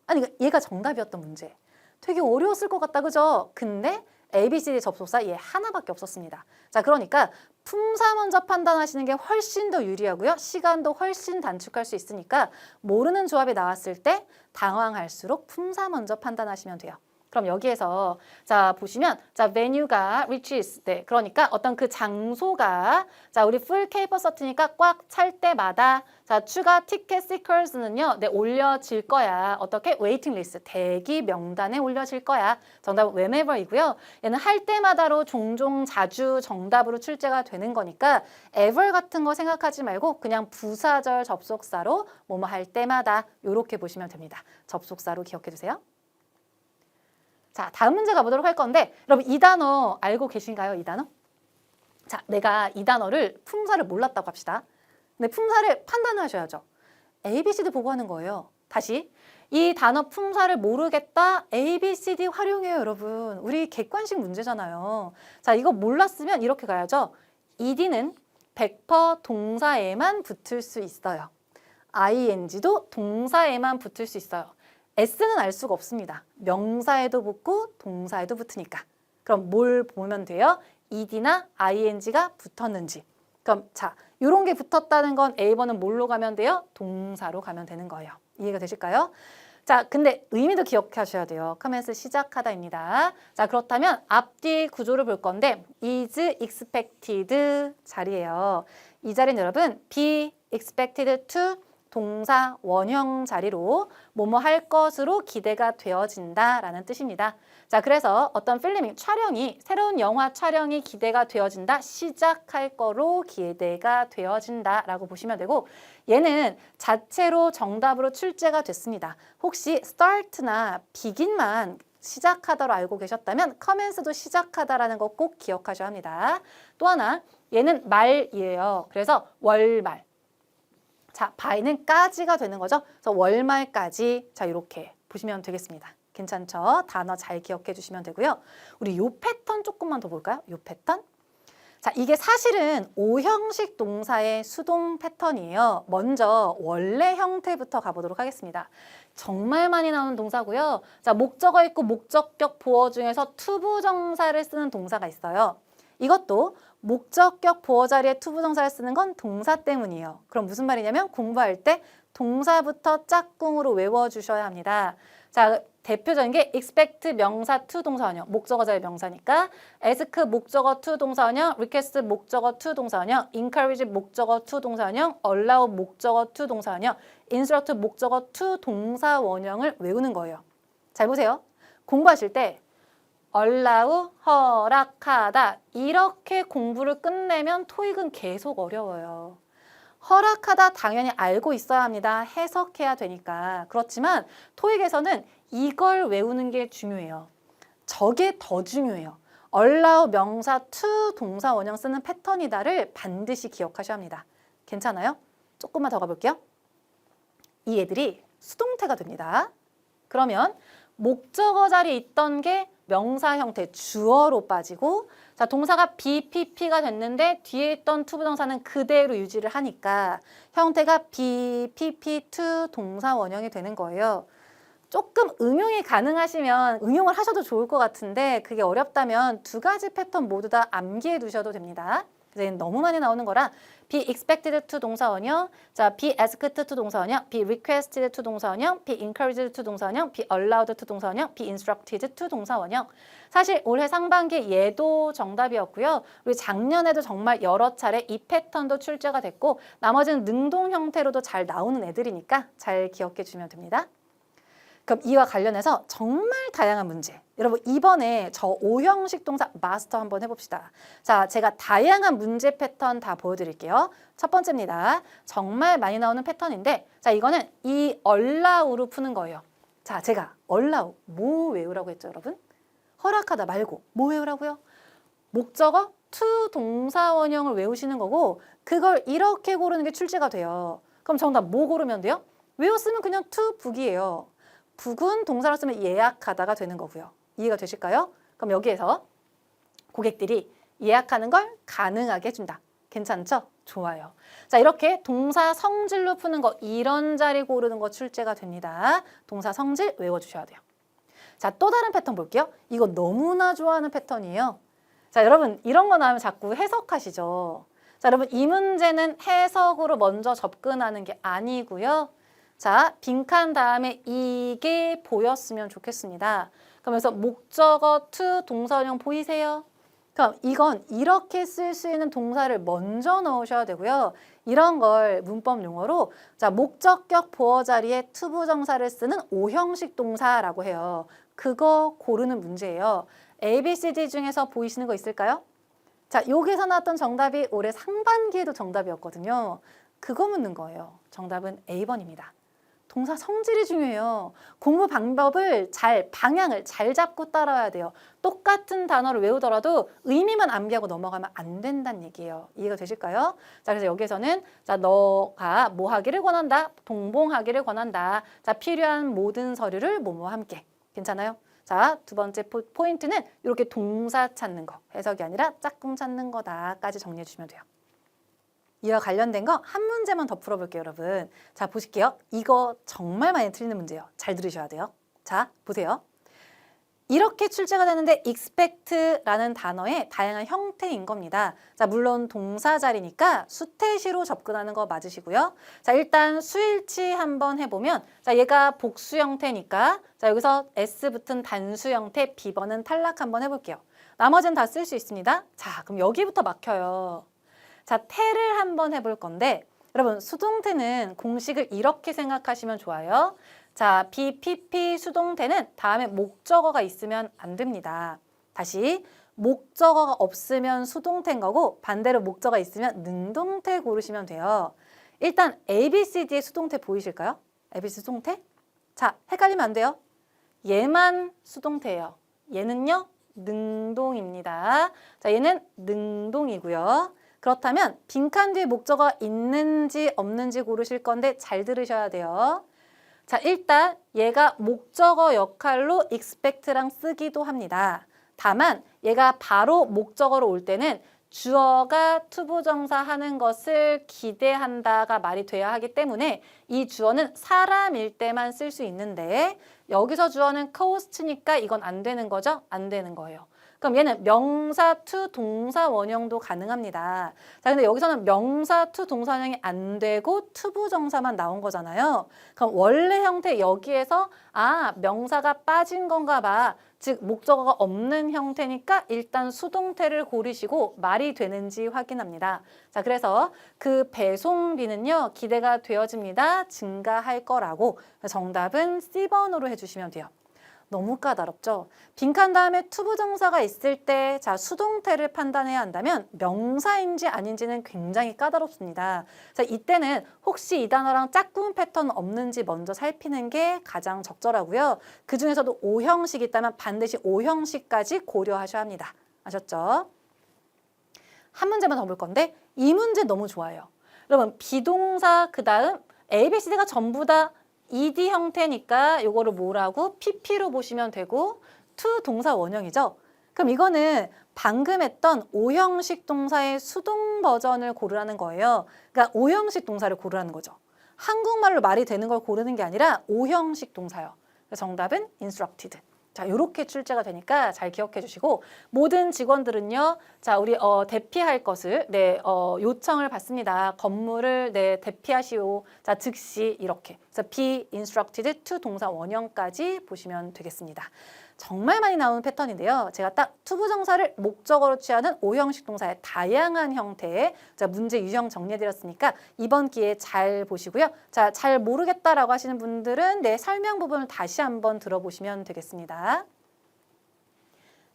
아니 얘가 정답이었던 문제. 되게 어려웠을 것 같다, 그죠? 근데 ABCD 접속사 얘 하나밖에 없었습니다. 자, 그러니까 품사 먼저 판단하시는 게 훨씬 더 유리하고요. 시간도 훨씬 단축할 수 있으니까 모르는 조합이 나왔을 때 당황할수록 품사 먼저 판단하시면 돼요. 그럼 여기에서 자 보시면 자 venue가 reaches 네 그러니까 어떤 그 장소가 자 우리 full caper cert니까 꽉 찰 때마다 자 추가 ticket seekers는요 네 올려질 거야. 어떻게 waiting list 대기 명단에 올려질 거야. 정답은 whenever이고요. 얘는 할 때마다로 종종 자주 정답으로 출제가 되는 거니까 ever 같은 거 생각하지 말고 그냥 부사절 접속사로 뭐뭐 할 때마다 이렇게 보시면 됩니다. 접속사로 기억해 주세요. 자, 다음 문제 가보도록 할 건데 여러분 이 단어 알고 계신가요? 이 단어? 자, 내가 이 단어를 품사를 몰랐다고 합시다. 근데 품사를 판단하셔야죠. ABCD 보고 하는 거예요. 다시 이 단어 품사를 모르겠다. ABCD 활용해요, 여러분. 우리 객관식 문제잖아요. 자, 이거 몰랐으면 이렇게 가야죠. ed는 100% 동사에만 붙을 수 있어요. ing도 동사에만 붙을 수 있어요. S는 알 수가 없습니다. 명사에도 붙고 동사에도 붙으니까. 그럼 뭘 보면 돼요? ed나 ing가 붙었는지. 그럼 자, 이런 게 붙었다는 건 A번은 뭘로 가면 돼요? 동사로 가면 되는 거예요. 이해가 되실까요? 자, 근데 의미도 기억하셔야 돼요. 커맨스 시작하다입니다. 자, 그렇다면 앞뒤 구조를 볼 건데 is expected 자리예요. 이 자리는 여러분 be expected to 동사 원형 자리로 뭐뭐 할 것으로 기대가 되어진다라는 뜻입니다. 자, 그래서 어떤 필름ing 촬영이 새로운 영화 촬영이 기대가 되어진다, 시작할 거로 기대가 되어진다라고 보시면 되고 얘는 자체로 정답으로 출제가 됐습니다. 혹시 start나 begin만 시작하다로 알고 계셨다면 commence도 시작하다라는 거 꼭 기억하셔야 합니다. 또 하나, 얘는 말이에요. 그래서 월말. 자, by는 까지가 되는 거죠. 그래서 월말까지. 자, 이렇게 보시면 되겠습니다. 괜찮죠? 단어 잘 기억해 주시면 되고요. 우리 요 패턴 조금만 더 볼까요? 요 패턴. 자, 이게 사실은 오형식 동사의 수동 패턴이에요. 먼저 원래 형태부터 가보도록 하겠습니다. 정말 많이 나오는 동사고요. 자, 목적어 있고 목적격 보어 중에서 투부정사를 쓰는 동사가 있어요. 이것도 목적격 보어 자리에 투부정사를 쓰는 건 동사 때문이에요. 그럼 무슨 말이냐면 공부할 때 동사부터 짝꿍으로 외워주셔야 합니다. 자, 대표적인 게 expect 명사 to 동사 원형, 목적어 자리 명사니까 ask 목적어 to 동사 원형, request 목적어 to 동사 원형, encourage 목적어 to 동사 원형, allow 목적어 to 동사 원형, instruct 목적어 to 동사 원형을 외우는 거예요. 잘 보세요. 공부하실 때 allow, 허락하다 이렇게 공부를 끝내면 토익은 계속 어려워요. 허락하다 당연히 알고 있어야 합니다. 해석해야 되니까. 그렇지만 토익에서는 이걸 외우는 게 중요해요. 저게 더 중요해요. allow 명사 to 동사 원형 쓰는 패턴이다를 반드시 기억하셔야 합니다. 괜찮아요? 조금만 더 가볼게요. 이 애들이 수동태가 됩니다. 그러면 목적어 자리에 있던 게 명사 형태 주어로 빠지고 자 동사가 BPP가 됐는데 뒤에 있던 투부정사는 그대로 유지를 하니까 형태가 BPP2 동사 원형이 되는 거예요. 조금 응용이 가능하시면 응용을 하셔도 좋을 것 같은데 그게 어렵다면 두 가지 패턴 모두 다 암기해 두셔도 됩니다. 이제 너무 많이 나오는 거라 be expected to 동사 원형, 자 be asked to 동사 원형, be requested to 동사 원형, be encouraged to 동사 원형, be allowed to 동사 원형, be instructed to 동사 원형. 사실 올해 상반기 얘도 정답이었고요. 우리 작년에도 정말 여러 차례 이 패턴도 출제가 됐고 나머지는 능동 형태로도 잘 나오는 애들이니까 잘 기억해 주시면 됩니다. 그럼 이와 관련해서 정말 다양한 문제. 여러분 이번에 저 오형식 동사 마스터 한번 해봅시다. 자, 제가 다양한 문제 패턴 다 보여드릴게요. 첫 번째입니다. 정말 많이 나오는 패턴인데 자 이거는 이 allow로 푸는 거예요. 자, 제가 allow 뭐 외우라고 했죠, 여러분? 허락하다 말고 뭐 외우라고요? 목적어 to 동사 원형을 외우시는 거고 그걸 이렇게 고르는 게 출제가 돼요. 그럼 정답 뭐 고르면 돼요? 외웠으면 그냥 to 북이에요. 북은 동사로 쓰면 예약하다가 되는 거고요. 이해가 되실까요? 그럼 여기에서 고객들이 예약하는 걸 가능하게 해준다. 괜찮죠? 좋아요. 자, 이렇게 동사 성질로 푸는 거 이런 자리 고르는 거 출제가 됩니다. 동사 성질 외워주셔야 돼요. 자, 또 다른 패턴 볼게요. 이거 너무나 좋아하는 패턴이에요. 자, 여러분 이런 거 나오면 자꾸 해석하시죠. 자, 여러분 이 문제는 해석으로 먼저 접근하는 게 아니고요. 자, 빈칸 다음에 이게 보였으면 좋겠습니다. 그러면서 목적어 to 동사원형 보이세요? 그럼 이건 이렇게 쓸 수 있는 동사를 먼저 넣으셔야 되고요. 이런 걸 문법 용어로 자 목적격 보어 자리에 투부정사를 쓰는 오형식 동사라고 해요. 그거 고르는 문제예요. A, B, C, D 중에서 보이시는 거 있을까요? 자, 여기서 나왔던 정답이 올해 상반기에도 정답이었거든요. 그거 묻는 거예요. 정답은 A번입니다. 동사 성질이 중요해요. 공부 방법을 방향을 잘 잡고 따라와야 돼요. 똑같은 단어를 외우더라도 의미만 암기하고 넘어가면 안 된다는 얘기예요. 이해가 되실까요? 자, 그래서 여기서는 자, 너가 뭐 하기를 권한다. 동봉하기를 권한다. 자, 필요한 모든 서류를 뭐뭐와 함께. 괜찮아요? 자, 두 번째 포인트는 이렇게 동사 찾는 거. 해석이 아니라 짝꿍 찾는 거다까지 정리해 주시면 돼요. 이와 관련된 거 한 문제만 더 풀어볼게요, 여러분. 자, 보실게요. 이거 정말 많이 틀리는 문제예요. 잘 들으셔야 돼요. 자, 보세요. 이렇게 출제가 되는데 expect라는 단어의 다양한 형태인 겁니다. 자, 물론 동사 자리니까 수태시로 접근하는 거 맞으시고요. 자, 일단 수일치 한번 해보면 자, 얘가 복수 형태니까 자, 여기서 S 붙은 단수 형태 B번은 탈락 한번 해볼게요. 나머지는 다 쓸 수 있습니다. 자, 그럼 여기부터 막혀요. 자, 태를 한번 해볼 건데 여러분 수동태는 공식을 이렇게 생각하시면 좋아요. 자, BPP 수동태는 다음에 목적어가 있으면 안 됩니다. 다시 목적어가 없으면 수동태인 거고 반대로 목적어가 있으면 능동태 고르시면 돼요. 일단 ABCD의 수동태 보이실까요? ABC 수동태? 자, 헷갈리면 안 돼요. 얘만 수동태예요. 얘는요, 능동입니다. 자, 얘는 능동이고요. 그렇다면 빈칸 뒤에 목적어가 있는지 없는지 고르실 건데 잘 들으셔야 돼요. 자, 일단 얘가 목적어 역할로 expect랑 쓰기도 합니다. 다만 얘가 바로 목적어로 올 때는 주어가 투부정사 하는 것을 기대한다가 말이 돼야 하기 때문에 이 주어는 사람일 때만 쓸 수 있는데 여기서 주어는 cost니까 이건 안 되는 거죠? 안 되는 거예요. 그럼 얘는 명사 to 동사 원형도 가능합니다. 자, 근데 여기서는 명사 to 동사 원형이 안 되고 투부정사만 나온 거잖아요. 그럼 원래 형태 여기에서 명사가 빠진 건가 봐. 즉 목적어가 없는 형태니까 일단 수동태를 고르시고 말이 되는지 확인합니다. 자, 그래서 그 배송비는요, 기대가 되어집니다. 증가할 거라고. 정답은 C번으로 해주시면 돼요. 너무 까다롭죠? 빈칸 다음에 투부정사가 있을 때 자, 수동태를 판단해야 한다면 명사인지 아닌지는 굉장히 까다롭습니다. 자, 이때는 혹시 이 단어랑 짝꿍 패턴 없는지 먼저 살피는 게 가장 적절하고요. 그중에서도 O형식이 있다면 반드시 O형식까지 고려하셔야 합니다. 아셨죠? 한 문제만 더 볼 건데 이 문제 너무 좋아요. 여러분 비동사 그 다음 A, B, C, D가 전부 다 ed 형태니까 이거를 뭐라고? pp로 보시면 되고 to 동사 원형이죠. 그럼 이거는 방금 했던 O형식 동사의 수동 버전을 고르라는 거예요. 그러니까 O형식 동사를 고르라는 거죠. 한국말로 말이 되는 걸 고르는 게 아니라 O형식 동사요. 그래서 정답은 instructed. 자, 이렇게 출제가 되니까 잘 기억해 주시고 모든 직원들은요. 자, 우리 대피할 것을 요청을 받습니다. 건물을 대피하시오. 자, 즉시 이렇게. 그래서 be instructed to 동사 원형까지 보시면 되겠습니다. 정말 많이 나오는 패턴인데요. 제가 딱 투부정사를 목적어로 취하는 O형식 동사의 다양한 형태의 문제 유형 정리해드렸으니까 이번 기회에 잘 보시고요. 자, 잘 모르겠다라고 하시는 분들은 설명 부분을 다시 한번 들어보시면 되겠습니다.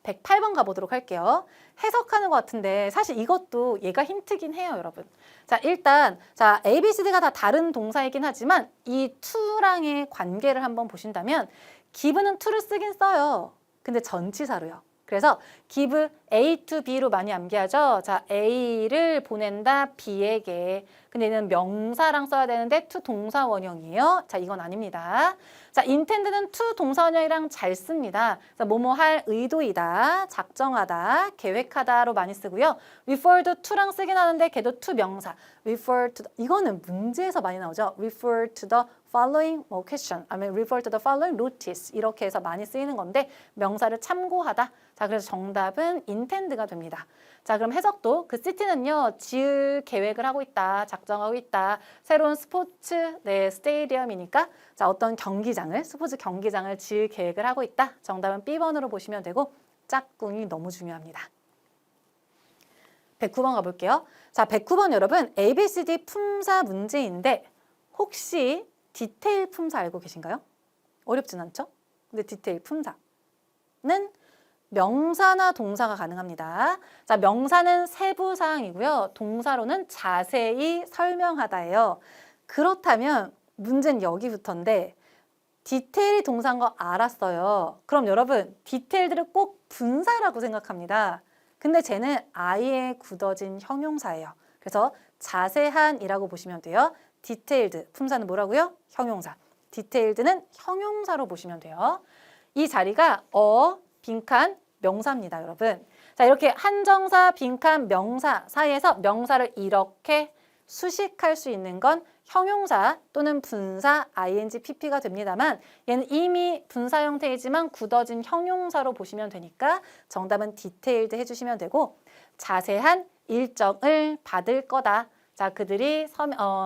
108번 가보도록 할게요. 해석하는 것 같은데 사실 이것도 얘가 힌트긴 해요, 여러분. 자, 일단 A, B, C, D가 다 다른 동사이긴 하지만 이 to랑의 관계를 한번 보신다면 give는 to를 쓰긴 써요. 근데 전치사로요. 그래서 give A to B로 많이 암기하죠. 자, A를 보낸다 B에게. 근데 얘는 명사랑 써야 되는데 to 동사 원형이에요. 자, 이건 아닙니다. 자, intend는 to 동사 원형이랑 잘 씁니다. 자, 뭐뭐 할 의도이다, 작정하다, 계획하다로 많이 쓰고요. refer to랑 쓰긴 하는데 걔도 to 명사. refer to 이거는 문제에서 많이 나오죠. refer to the following question, 아니면 refer to the following notice 이렇게 해서 많이 쓰이는 건데 명사를 참고하다. 자, 그래서 정답은 intend가 됩니다. 자, 그럼 해석도 그 시티는요, 지을 계획을 하고 있다, 작정하고 있다. 새로운 스포츠 스테디움이니까 자, 어떤 경기장을, 스포츠 경기장을 지을 계획을 하고 있다. 정답은 B번으로 보시면 되고 짝꿍이 너무 중요합니다. 109번 가볼게요. 자, 109번 여러분 ABCD 품사 문제인데 혹시 디테일 품사 알고 계신가요? 어렵진 않죠? 근데 디테일 품사는 명사나 동사가 가능합니다. 자, 명사는 세부사항이고요. 동사로는 자세히 설명하다예요. 그렇다면 문제는 여기부터인데 디테일이 동사인 거 알았어요. 그럼 여러분 디테일들을 꼭 분사라고 생각합니다. 근데 쟤는 아예 굳어진 형용사예요. 그래서 자세한이라고 보시면 돼요. 디테일드, 품사는 뭐라고요? 형용사. 디테일드는 형용사로 보시면 돼요. 이 자리가 빈칸, 명사입니다, 여러분. 자, 이렇게 한정사, 빈칸, 명사 사이에서 명사를 이렇게 수식할 수 있는 건 형용사 또는 분사, ing, pp가 됩니다만 얘는 이미 분사 형태이지만 굳어진 형용사로 보시면 되니까 정답은 디테일드 해주시면 되고 자세한 일정을 받을 거다. 자, 그들이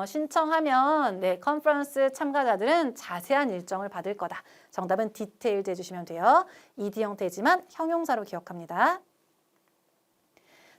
신청하면 컨퍼런스 참가자들은 자세한 일정을 받을 거다. 정답은 디테일드 해주시면 돼요. ed 형태지만 형용사로 기억합니다.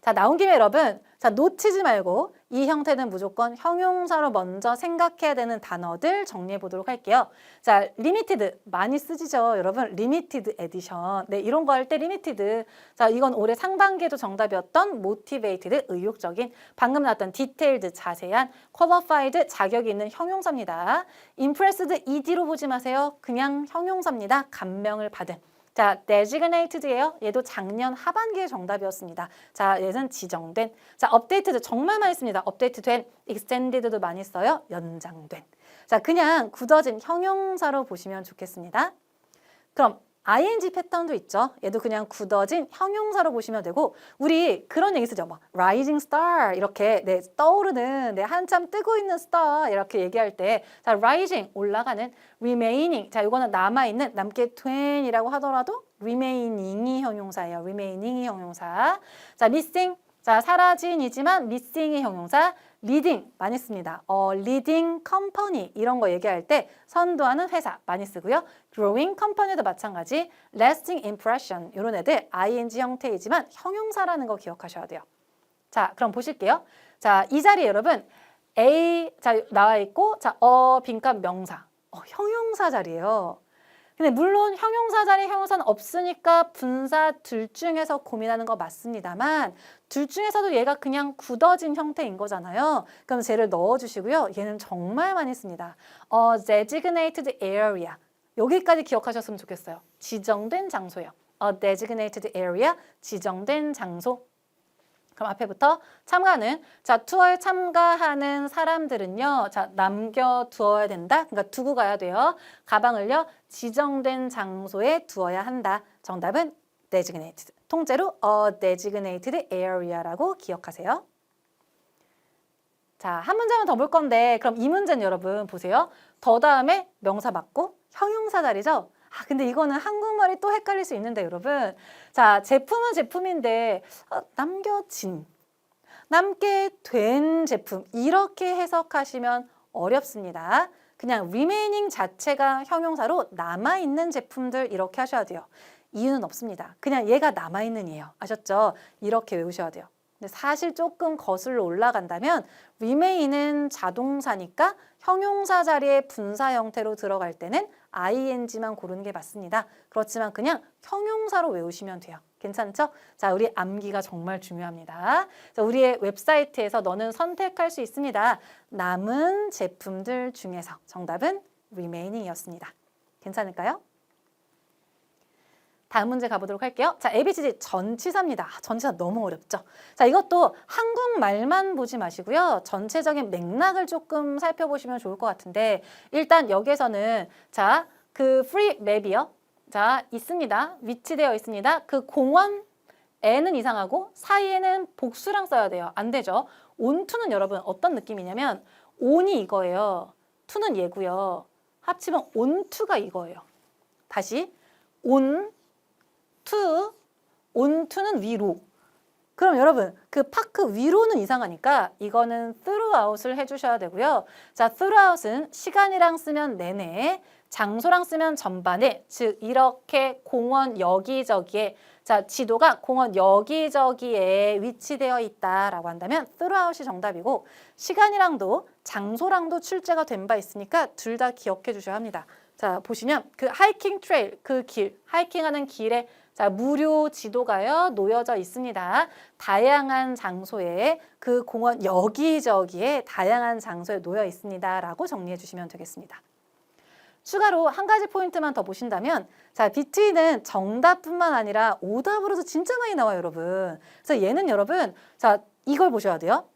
자, 나온 김에 여러분, 자, 놓치지 말고 이 형태는 무조건 형용사로 먼저 생각해야 되는 단어들 정리해 보도록 할게요. 자, limited 많이 쓰시죠, 여러분. limited edition. 네, 이런 거 할 때 limited. 자, 이건 올해 상반기에도 정답이었던 motivated, 의욕적인. 방금 나왔던 detailed, 자세한. qualified, 자격이 있는 형용사입니다. impressed, ed로 보지 마세요. 그냥 형용사입니다. 감명을 받은. 자, designated예요. 얘도 작년 하반기에 정답이었습니다. 자, 얘는 지정된. 자, updated 정말 많이 씁니다. update된, extended도 많이 써요. 연장된. 자, 그냥 굳어진 형용사로 보시면 좋겠습니다. 그럼 ing 패턴도 있죠. 얘도 그냥 굳어진 형용사로 보시면 되고, 우리 그런 얘기 쓰죠. 뭐 rising star 이렇게, 네, 떠오르는, 네, 한참 뜨고 있는 star 이렇게 얘기할 때, 자, rising 올라가는, remaining, 자, 이거는 남아있는, 남게 된이라고 하더라도 remaining이 형용사예요. remaining이 형용사. 자, missing, 자, 사라진이지만 missing이 형용사. leading 많이 씁니다. leading company 이런 거 얘기할 때 선도하는 회사 많이 쓰고요. growing company도 마찬가지. lasting impression 이런 애들 ing 형태이지만 형용사라는 거 기억하셔야 돼요. 자, 그럼 보실게요. 자, 이 자리에 여러분 A 자 나와 있고, 자, 빈칸 명사. 형용사 자리예요. 근데 물론 형용사 자리에 형용사는 없으니까 분사 둘 중에서 고민하는 거 맞습니다만, 둘 중에서도 얘가 그냥 굳어진 형태인 거잖아요. 그럼 쟤를 넣어주시고요. 얘는 정말 많이 씁니다. designated area. 여기까지 기억하셨으면 좋겠어요. 지정된 장소예요. designated area, 지정된 장소. 그럼 앞에부터 참가는, 자, 투어에 참가하는 사람들은요, 자, 남겨두어야 된다. 그러니까 두고 가야 돼요. 가방을요, 지정된 장소에 두어야 한다. 정답은 designated. 통째로 designated area라고 기억하세요. 자, 한 문제만 더 볼 건데, 그럼 이 문제는 여러분 보세요. 더 다음에 명사 맞고 형용사 자리죠. 근데 이거는 한국말이 또 헷갈릴 수 있는데 여러분. 자, 제품은 제품인데 남겨진, 남게 된 제품 이렇게 해석하시면 어렵습니다. 그냥 remaining 자체가 형용사로 남아있는 제품들 이렇게 하셔야 돼요. 이유는 없습니다. 그냥 얘가 남아있는 이에요. 아셨죠? 이렇게 외우셔야 돼요. 근데 사실 조금 거슬러 올라간다면 remain은 자동사니까 형용사 자리에 분사 형태로 들어갈 때는 ing만 고르는 게 맞습니다. 그렇지만 그냥 형용사로 외우시면 돼요. 괜찮죠? 자, 우리 암기가 정말 중요합니다. 자, 우리의 웹사이트에서 너는 선택할 수 있습니다. 남은 제품들 중에서 정답은 remaining이었습니다. 괜찮을까요? 다음 문제 가보도록 할게요. 자, ABCD 전치사입니다. 전치사 너무 어렵죠? 자, 이것도 한국말만 보지 마시고요. 전체적인 맥락을 조금 살펴보시면 좋을 것 같은데, 일단 여기에서는, 자, 그 free map이요. 자, 있습니다. 위치되어 있습니다. 그 공원, N은 이상하고 사이에는 복수랑 써야 돼요. 안 되죠? on to는 여러분 어떤 느낌이냐면, on이 이거예요. to는 얘고요. 합치면 on to가 이거예요. 다시, on onto는 위로. 그럼 여러분 그 파크 위로는 이상하니까 이거는 throughout을 해주셔야 되고요. 자, throughout은 시간이랑 쓰면 내내, 장소랑 쓰면 전반에, 즉 이렇게 공원 여기저기에, 자, 지도가 공원 여기저기에 위치되어 있다라고 한다면 throughout이 정답이고, 시간이랑도 장소랑도 출제가 된 바 있으니까 둘 다 기억해 주셔야 합니다. 자, 보시면 그 하이킹 트레일, 그 길, 하이킹하는 길에, 자, 무료 지도가요 놓여져 있습니다. 다양한 장소에, 그 공원 여기저기에 다양한 장소에 놓여 있습니다라고 정리해 주시면 되겠습니다. 추가로 한 가지 포인트만 더 보신다면, 자, between은 정답뿐만 아니라 오답으로도 진짜 많이 나와요, 여러분. 그래서 얘는 여러분, 자, 이걸 보셔야 돼요.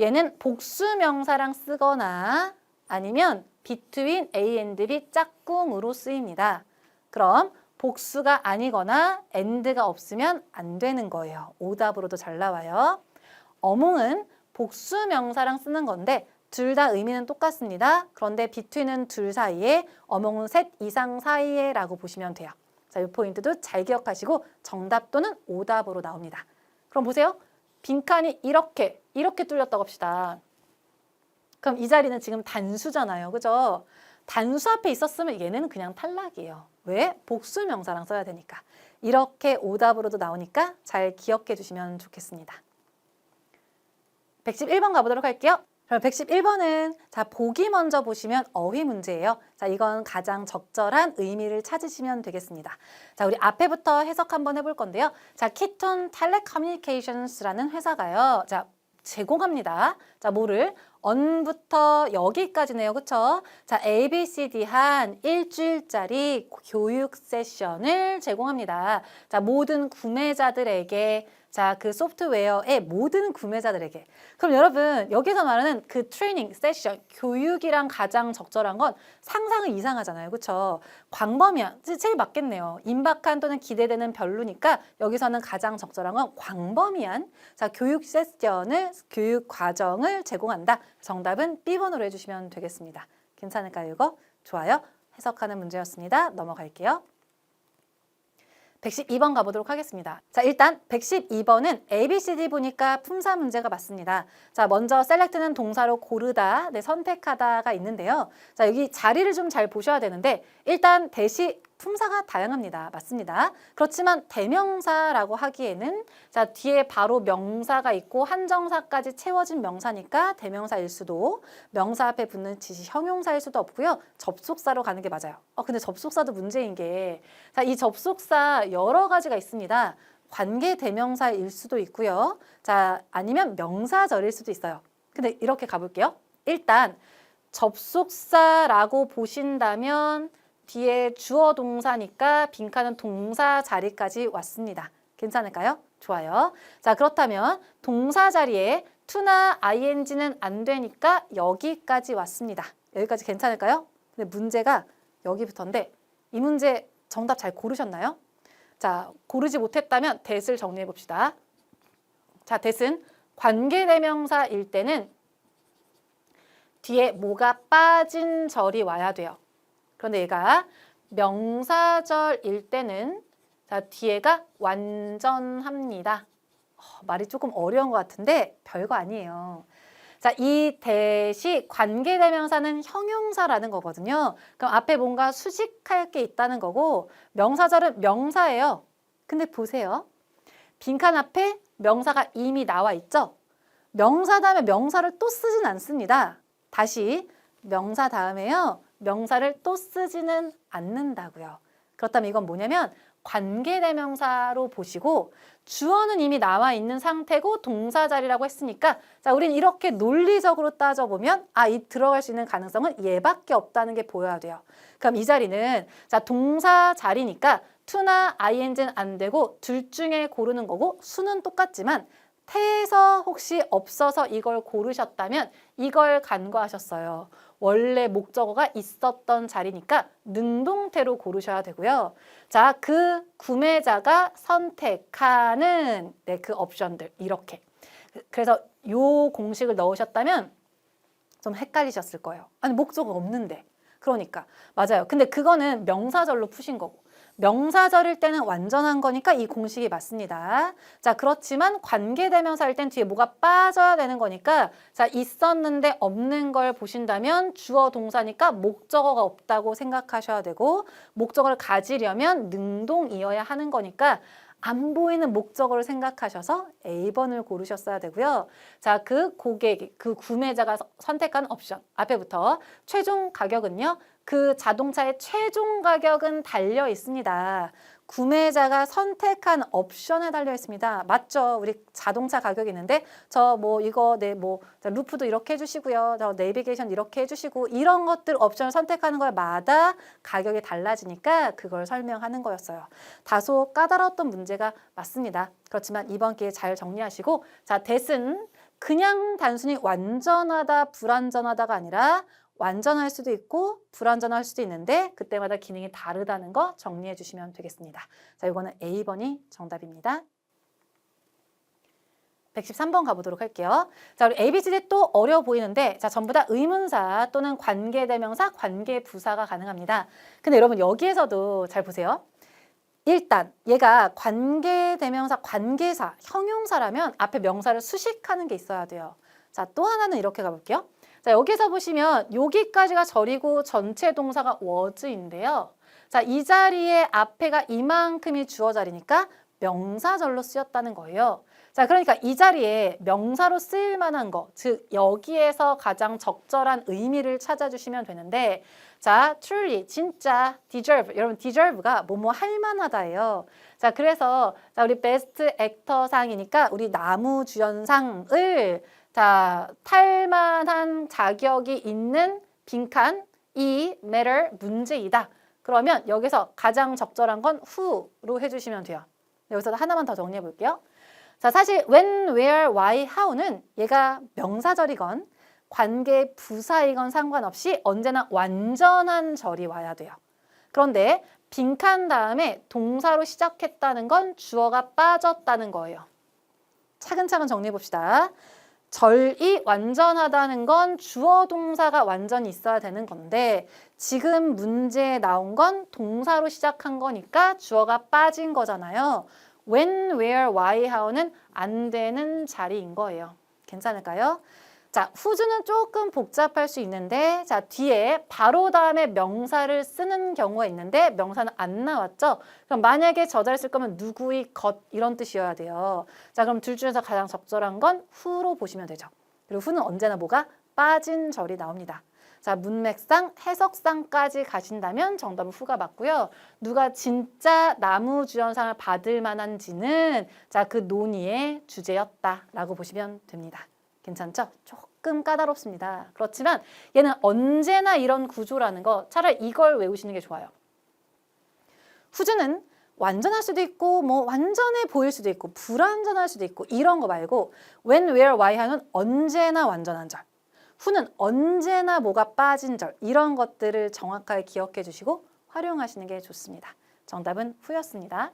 얘는 복수 명사랑 쓰거나 아니면 between A and B 짝꿍으로 쓰입니다. 그럼 복수가 아니거나 and가 없으면 안 되는 거예요. 오답으로도 잘 나와요. 어몽은 복수 명사랑 쓰는 건데 둘 다 의미는 똑같습니다. 그런데 between은 둘 사이에, 어몽은 셋 이상 사이에 라고 보시면 돼요. 자, 이 포인트도 잘 기억하시고 정답 또는 오답으로 나옵니다. 그럼 보세요. 빈칸이 이렇게 뚫렸다고 합시다. 그럼 이 자리는 지금 단수잖아요. 그죠? 단수 앞에 있었으면 얘는 그냥 탈락이에요. 왜? 복수 명사랑 써야 되니까. 이렇게 오답으로도 나오니까 잘 기억해 주시면 좋겠습니다. 111번 가보도록 할게요. 그럼 111번은 자, 보기 먼저 보시면 어휘 문제예요. 자, 이건 가장 적절한 의미를 찾으시면 되겠습니다. 자, 우리 앞에부터 해석 한번 해볼 건데요. 자, 키톤 텔레커뮤니케이션스라는 회사가요. 자, 제공합니다. 자, 뭐를? 언부터 여기까지네요. 그쵸? 자, ABCD 한 일주일짜리 교육 세션을 제공합니다. 자, 모든 구매자들에게 자, 그 소프트웨어의 모든 구매자들에게. 그럼 여러분, 여기서 말하는 그 트레이닝, 세션, 교육이랑 가장 적절한 건 상상은 이상하잖아요. 그렇죠? 광범위한, 제일 맞겠네요. 임박한 또는 기대되는 별로니까 여기서는 가장 적절한 건 광범위한 자, 교육 세션을, 교육 과정을 제공한다. 정답은 B번으로 해주시면 되겠습니다. 괜찮을까요, 이거? 좋아요. 해석하는 문제였습니다. 넘어갈게요. 112번 가보도록 하겠습니다. 자, 일단 112번은 ABCD 보니까 품사 문제가 맞습니다. 자, 먼저 select는 동사로 고르다, 네, 선택하다가 있는데요. 자, 여기 자리를 좀 잘 보셔야 되는데 일단 대시 품사가 다양합니다. 맞습니다. 그렇지만 대명사라고 하기에는 자, 뒤에 바로 명사가 있고 한정사까지 채워진 명사니까 대명사일 수도, 명사 앞에 붙는 지시 형용사일 수도 없고요. 접속사로 가는 게 맞아요. 근데 접속사도 문제인 게 자, 이 접속사 여러 가지가 있습니다. 관계 대명사일 수도 있고요. 자, 아니면 명사절일 수도 있어요. 근데 이렇게 가볼게요. 일단 접속사라고 보신다면 뒤에 주어 동사니까 빈칸은 동사 자리까지 왔습니다. 괜찮을까요? 좋아요. 자, 그렇다면 동사 자리에 to나 ing는 안 되니까 여기까지 왔습니다. 여기까지 괜찮을까요? 근데 문제가 여기부터인데 이 문제 정답 잘 고르셨나요? 자, 고르지 못했다면 that을 정리해 봅시다. 자, that은 관계대명사일 때는 뒤에 뭐가 빠진 절이 와야 돼요. 그런데 얘가 명사절일 때는 자, 뒤에가 완전합니다. 말이 조금 어려운 것 같은데 별거 아니에요. 자, 이 대시 관계대명사는 형용사라는 거거든요. 그럼 앞에 뭔가 수식할 게 있다는 거고 명사절은 명사예요. 근데 보세요. 빈칸 앞에 명사가 이미 나와 있죠? 명사 다음에 명사를 또 쓰진 않습니다. 다시 명사 다음에요. 명사를 또 쓰지는 않는다고요. 그렇다면 이건 뭐냐면 관계대명사로 보시고 주어는 이미 나와 있는 상태고 동사 자리라고 했으니까 자, 우린 이렇게 논리적으로 따져보면 이 들어갈 수 있는 가능성은 얘밖에 없다는 게 보여야 돼요. 그럼 이 자리는 자, 동사 자리니까 to나 ing는 안 되고 둘 중에 고르는 거고 수는 똑같지만 태에서 혹시 없어서 이걸 고르셨다면 이걸 간과하셨어요. 원래 목적어가 있었던 자리니까 능동태로 고르셔야 되고요. 자, 그 구매자가 선택하는 네, 그 옵션들 이렇게. 그래서 요 공식을 넣으셨다면 좀 헷갈리셨을 거예요. 아니, 목적어가 없는데. 그러니까 맞아요. 근데 그거는 명사절로 푸신 거고. 명사절일 때는 완전한 거니까 이 공식이 맞습니다. 자, 그렇지만 관계대명사일 땐 뒤에 뭐가 빠져야 되는 거니까 자, 있었는데 없는 걸 보신다면 주어 동사니까 목적어가 없다고 생각하셔야 되고 목적어를 가지려면 능동이어야 하는 거니까 안 보이는 목적어를 생각하셔서 A번을 고르셨어야 되고요. 자, 그 고객, 그 구매자가 선택한 옵션 앞에부터 최종 가격은요. 그 자동차의 최종 가격은 달려 있습니다. 구매자가 선택한 옵션에 달려 있습니다. 맞죠? 우리 자동차 가격이 있는데 저 뭐 이거 루프도 이렇게 해주시고요. 저 내비게이션 이렇게 해주시고 이런 것들 옵션을 선택하는 걸마다 가격이 달라지니까 그걸 설명하는 거였어요. 다소 까다로웠던 문제가 맞습니다. 그렇지만 이번 기회에 잘 정리하시고 자, that은 그냥 단순히 완전하다, 불완전하다가 아니라 완전할 수도 있고 불완전할 수도 있는데 그때마다 기능이 다르다는 거 정리해 주시면 되겠습니다. 자, 이거는 A번이 정답입니다. 113번 가보도록 할게요. 자, 우리 ABCD 또 어려워 보이는데 자, 전부 다 의문사 또는 관계대명사, 관계부사가 가능합니다. 근데 여러분 여기에서도 잘 보세요. 일단 얘가 관계대명사, 관계사, 형용사라면 앞에 명사를 수식하는 게 있어야 돼요. 자, 또 하나는 이렇게 가볼게요. 자, 여기서 보시면 여기까지가 절이고 전체 동사가 was인데요. 자, 이 자리에 앞에가 이만큼이 주어 자리니까 명사절로 쓰였다는 거예요. 자, 그러니까 이 자리에 명사로 쓰일 만한 거, 즉 여기에서 가장 적절한 의미를 찾아주시면 되는데 자, truly, 진짜, deserve, 여러분 deserve가 뭐뭐 할 만하다예요. 자, 그래서 자, 우리 베스트 액터 상이니까 우리 남우주연상을 자, 탈 만한 자격이 있는 빈칸, 이 matter, 문제이다. 그러면 여기서 가장 적절한 건 who로 해주시면 돼요. 여기서 하나만 더 정리해 볼게요. 자, 사실 when, where, why, how는 얘가 명사절이건 관계 부사이건 상관없이 언제나 완전한 절이 와야 돼요. 그런데 빈칸 다음에 동사로 시작했다는 건 주어가 빠졌다는 거예요. 차근차근 정리해 봅시다. 절이 완전하다는 건 주어 동사가 완전히 있어야 되는 건데 지금 문제에 나온 건 동사로 시작한 거니까 주어가 빠진 거잖아요. when, where, why, how는 안 되는 자리인 거예요. 괜찮을까요? 자, who's 조금 복잡할 수 있는데 자, 뒤에 바로 다음에 명사를 쓰는 경우가 있는데 명사는 안 나왔죠? 그럼 만약에 저 자리 쓸 거면 누구의 것 이런 뜻이어야 돼요. 자, 그럼 둘 중에서 가장 적절한 건 who로 보시면 되죠. 그리고 who는 언제나 뭐가 빠진 절이 나옵니다. 자, 문맥상, 해석상까지 가신다면 정답은 who가 맞고요. 누가 진짜 남우주연상을 받을 만한지는 자, 그 논의의 주제였다라고 보시면 됩니다. 괜찮죠? 조금 까다롭습니다. 그렇지만 얘는 언제나 이런 구조라는 거 차라리 이걸 외우시는 게 좋아요. who's는 완전할 수도 있고 뭐 완전해 보일 수도 있고 불완전할 수도 있고 이런 거 말고 when, where, why 하는 언제나 완전한 절. who는 언제나 뭐가 빠진 절 이런 것들을 정확하게 기억해 주시고 활용하시는 게 좋습니다. 정답은 who였습니다.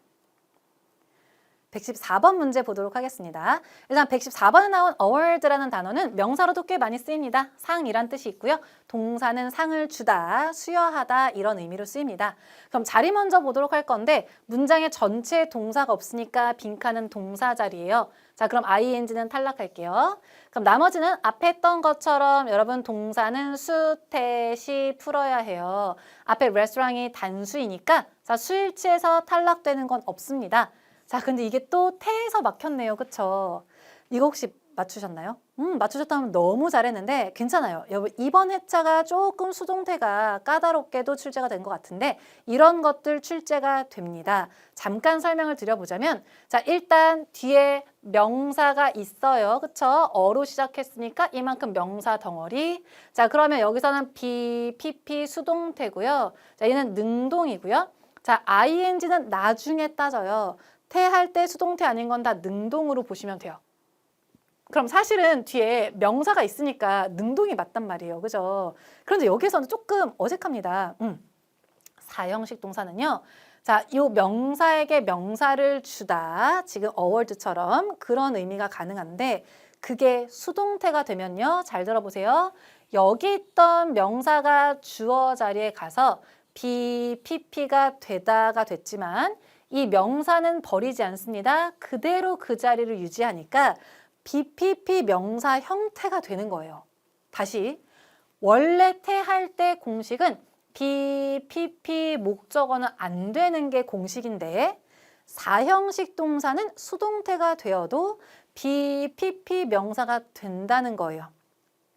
114번 문제 보도록 하겠습니다. 일단 114번에 나온 award라는 단어는 명사로도 꽤 많이 쓰입니다. 상이란 뜻이 있고요. 동사는 상을 주다, 수여하다 이런 의미로 쓰입니다. 그럼 자리 먼저 보도록 할 건데 문장에 전체 동사가 없으니까 빈칸은 동사 자리예요. 자, 그럼 ing는 탈락할게요. 그럼 나머지는 앞에 했던 것처럼 여러분 동사는 수, 태, 시 풀어야 해요. 앞에 레스토랑이 단수이니까 자, 수일치에서 탈락되는 건 없습니다. 자, 근데 이게 또 태에서 막혔네요. 그쵸? 이거 혹시 맞추셨나요? 맞추셨다면 너무 잘했는데 괜찮아요. 여러분 이번 회차가 조금 수동태가 까다롭게도 출제가 된 것 같은데 이런 것들 출제가 됩니다. 잠깐 설명을 드려보자면 자, 일단 뒤에 명사가 있어요. 그쵸? 어로 시작했으니까 이만큼 명사 덩어리. 자, 그러면 여기서는 be, pp 수동태고요. 자, 얘는 능동이고요. 자, ing는 나중에 따져요. 태할 때 수동태 아닌 건 다 능동으로 보시면 돼요. 그럼 사실은 뒤에 명사가 있으니까 능동이 맞단 말이에요. 그죠? 그런데 여기서는 조금 어색합니다. 사형식 동사는요. 자, 이 명사에게 명사를 주다. 지금 award처럼 그런 의미가 가능한데 그게 수동태가 되면요. 잘 들어보세요. 여기 있던 명사가 주어 자리에 가서 be, pp가 되다가 됐지만 이 명사는 버리지 않습니다. 그대로 그 자리를 유지하니까 BPP 명사 형태가 되는 거예요. 다시 원래 태할 때 공식은 BPP 목적어는 안 되는 게 공식인데 사형식 동사는 수동태가 되어도 BPP 명사가 된다는 거예요.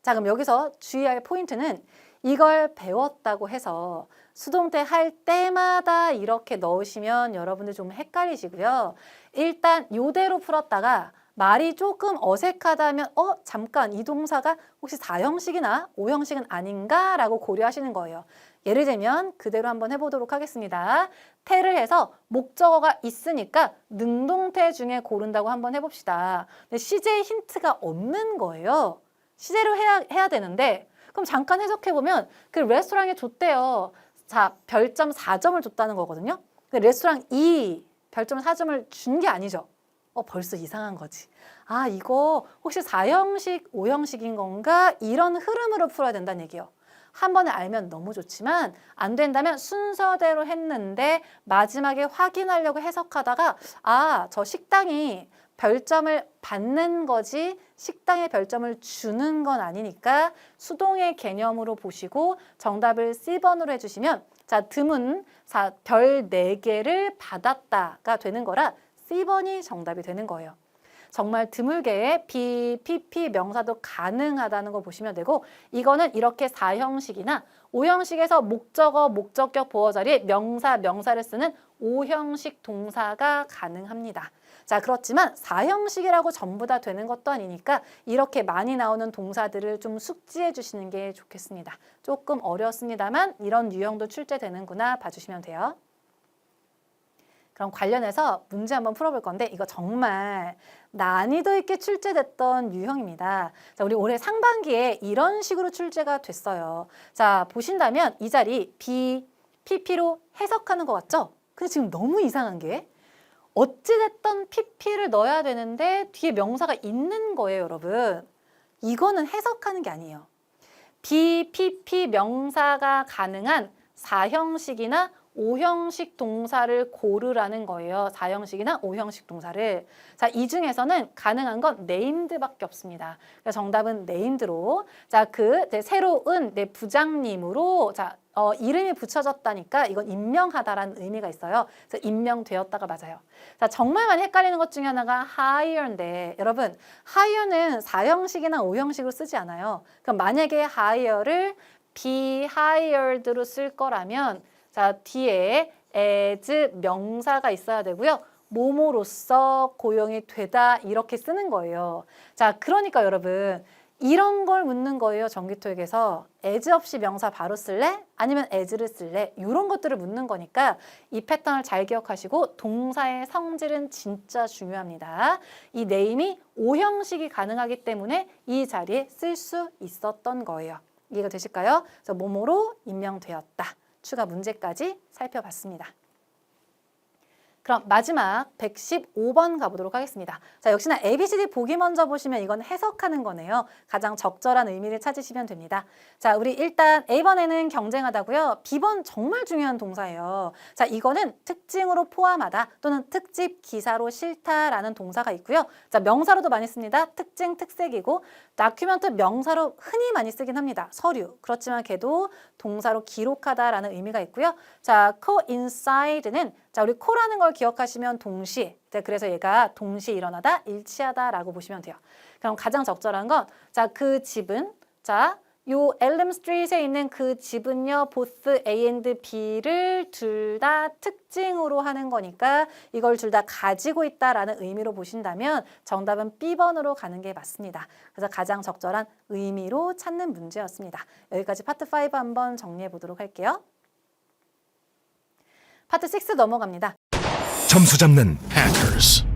자, 그럼 여기서 주의할 포인트는 이걸 배웠다고 해서 수동태 할 때마다 이렇게 넣으시면 여러분들 좀 헷갈리시고요. 일단 이대로 풀었다가 말이 조금 어색하다면 잠깐 이 동사가 혹시 4형식이나 5형식은 아닌가 라고 고려하시는 거예요. 예를 들면 그대로 한번 해보도록 하겠습니다. 태를 해서 목적어가 있으니까 능동태 중에 고른다고 한번 해봅시다. 근데 시제의 힌트가 없는 거예요. 시제로 해야 되는데 그럼 잠깐 해석해보면 그 레스토랑에 줬대요. 자, 별점 4점을 줬다는 거거든요. 근데 레스토랑 2 별점 4점을 준 게 아니죠. 벌써 이상한 거지. 아, 이거 혹시 4형식, 5형식인 건가? 이런 흐름으로 풀어야 된다는 얘기예요. 한 번에 알면 너무 좋지만 안 된다면 순서대로 했는데 마지막에 확인하려고 해석하다가 저 식당이 별점을 받는 거지 식당에 별점을 주는 건 아니니까 수동의 개념으로 보시고 정답을 C번으로 해주시면 자, 드문 별 4개를 받았다가 되는 거라 C번이 정답이 되는 거예요. 정말 드물게 be, pp 명사도 가능하다는 거 보시면 되고 이거는 이렇게 4형식이나 5형식에서 목적어, 목적격, 보어 자리에 명사, 명사를 쓰는 5형식 동사가 가능합니다. 자, 그렇지만 4형식이라고 전부 다 되는 것도 아니니까 이렇게 많이 나오는 동사들을 좀 숙지해 주시는 게 좋겠습니다. 조금 어렵습니다만 이런 유형도 출제되는구나 봐주시면 돼요. 그럼 관련해서 문제 한번 풀어볼 건데 이거 정말 난이도 있게 출제됐던 유형입니다. 자, 우리 올해 상반기에 이런 식으로 출제가 됐어요. 자, 보신다면 이 자리 be, pp로 해석하는 것 같죠? 근데 지금 너무 이상한 게 어찌됐든 pp를 넣어야 되는데 뒤에 명사가 있는 거예요, 여러분. 이거는 해석하는 게 아니에요. be, pp 명사가 가능한 4형식이나 5형식 동사를 고르라는 거예요. 4형식이나 5형식 동사를. 자, 이 중에서는 가능한 건 named밖에 없습니다. 그래서 정답은 named로. 자, 새로운 내 부장님으로 이름이 붙여졌다니까 이건 임명하다라는 의미가 있어요. 그래서 임명되었다가 맞아요. 자, 정말 많이 헷갈리는 것 중에 하나가 hire인데 여러분, hire는 4형식이나 5형식으로 쓰지 않아요. 그럼 만약에 hire를 be hired로 쓸 거라면 자, 뒤에 as 명사가 있어야 되고요. 뭐뭐로써 고용이 되다 이렇게 쓰는 거예요. 자, 그러니까 여러분 이런 걸 묻는 거예요. 전기토익에서 as 없이 명사 바로 쓸래? 아니면 as를 쓸래? 이런 것들을 묻는 거니까 이 패턴을 잘 기억하시고 동사의 성질은 진짜 중요합니다. 이 name이 5형식이 가능하기 때문에 이 자리에 쓸 수 있었던 거예요. 이해가 되실까요? 그래서 뭐뭐로 임명되었다. 추가 문제까지 살펴봤습니다. 그럼 마지막 115번 가보도록 하겠습니다. 자, 역시나 ABCD 보기 먼저 보시면 이건 해석하는 거네요. 가장 적절한 의미를 찾으시면 됩니다. 자, 우리 일단 A번에는 경쟁하다고요. B번 정말 중요한 동사예요. 자, 이거는 특징으로 포함하다 또는 특집 기사로 싫다라는 동사가 있고요. 자, 명사로도 많이 씁니다. 특징, 특색이고 다큐멘트 명사로 흔히 많이 쓰긴 합니다. 서류. 그렇지만 걔도 동사로 기록하다라는 의미가 있고요. 자, coincide는 자, 우리 코라는 걸 기억하시면 동시. 그래서 얘가 동시에 일어나다, 일치하다라고 보시면 돼요. 그럼 가장 적절한 건 자, 그 집은 자, 요 엘름 스트리트에 있는 그 집은요, both A and B를 둘 다 특징으로 하는 거니까 이걸 둘 다 가지고 있다라는 의미로 보신다면 정답은 B번으로 가는 게 맞습니다. 그래서 가장 적절한 의미로 찾는 문제였습니다. 여기까지 파트 5 한번 정리해 보도록 할게요. 파트 6 넘어갑니다.
점수 잡는 Hackers.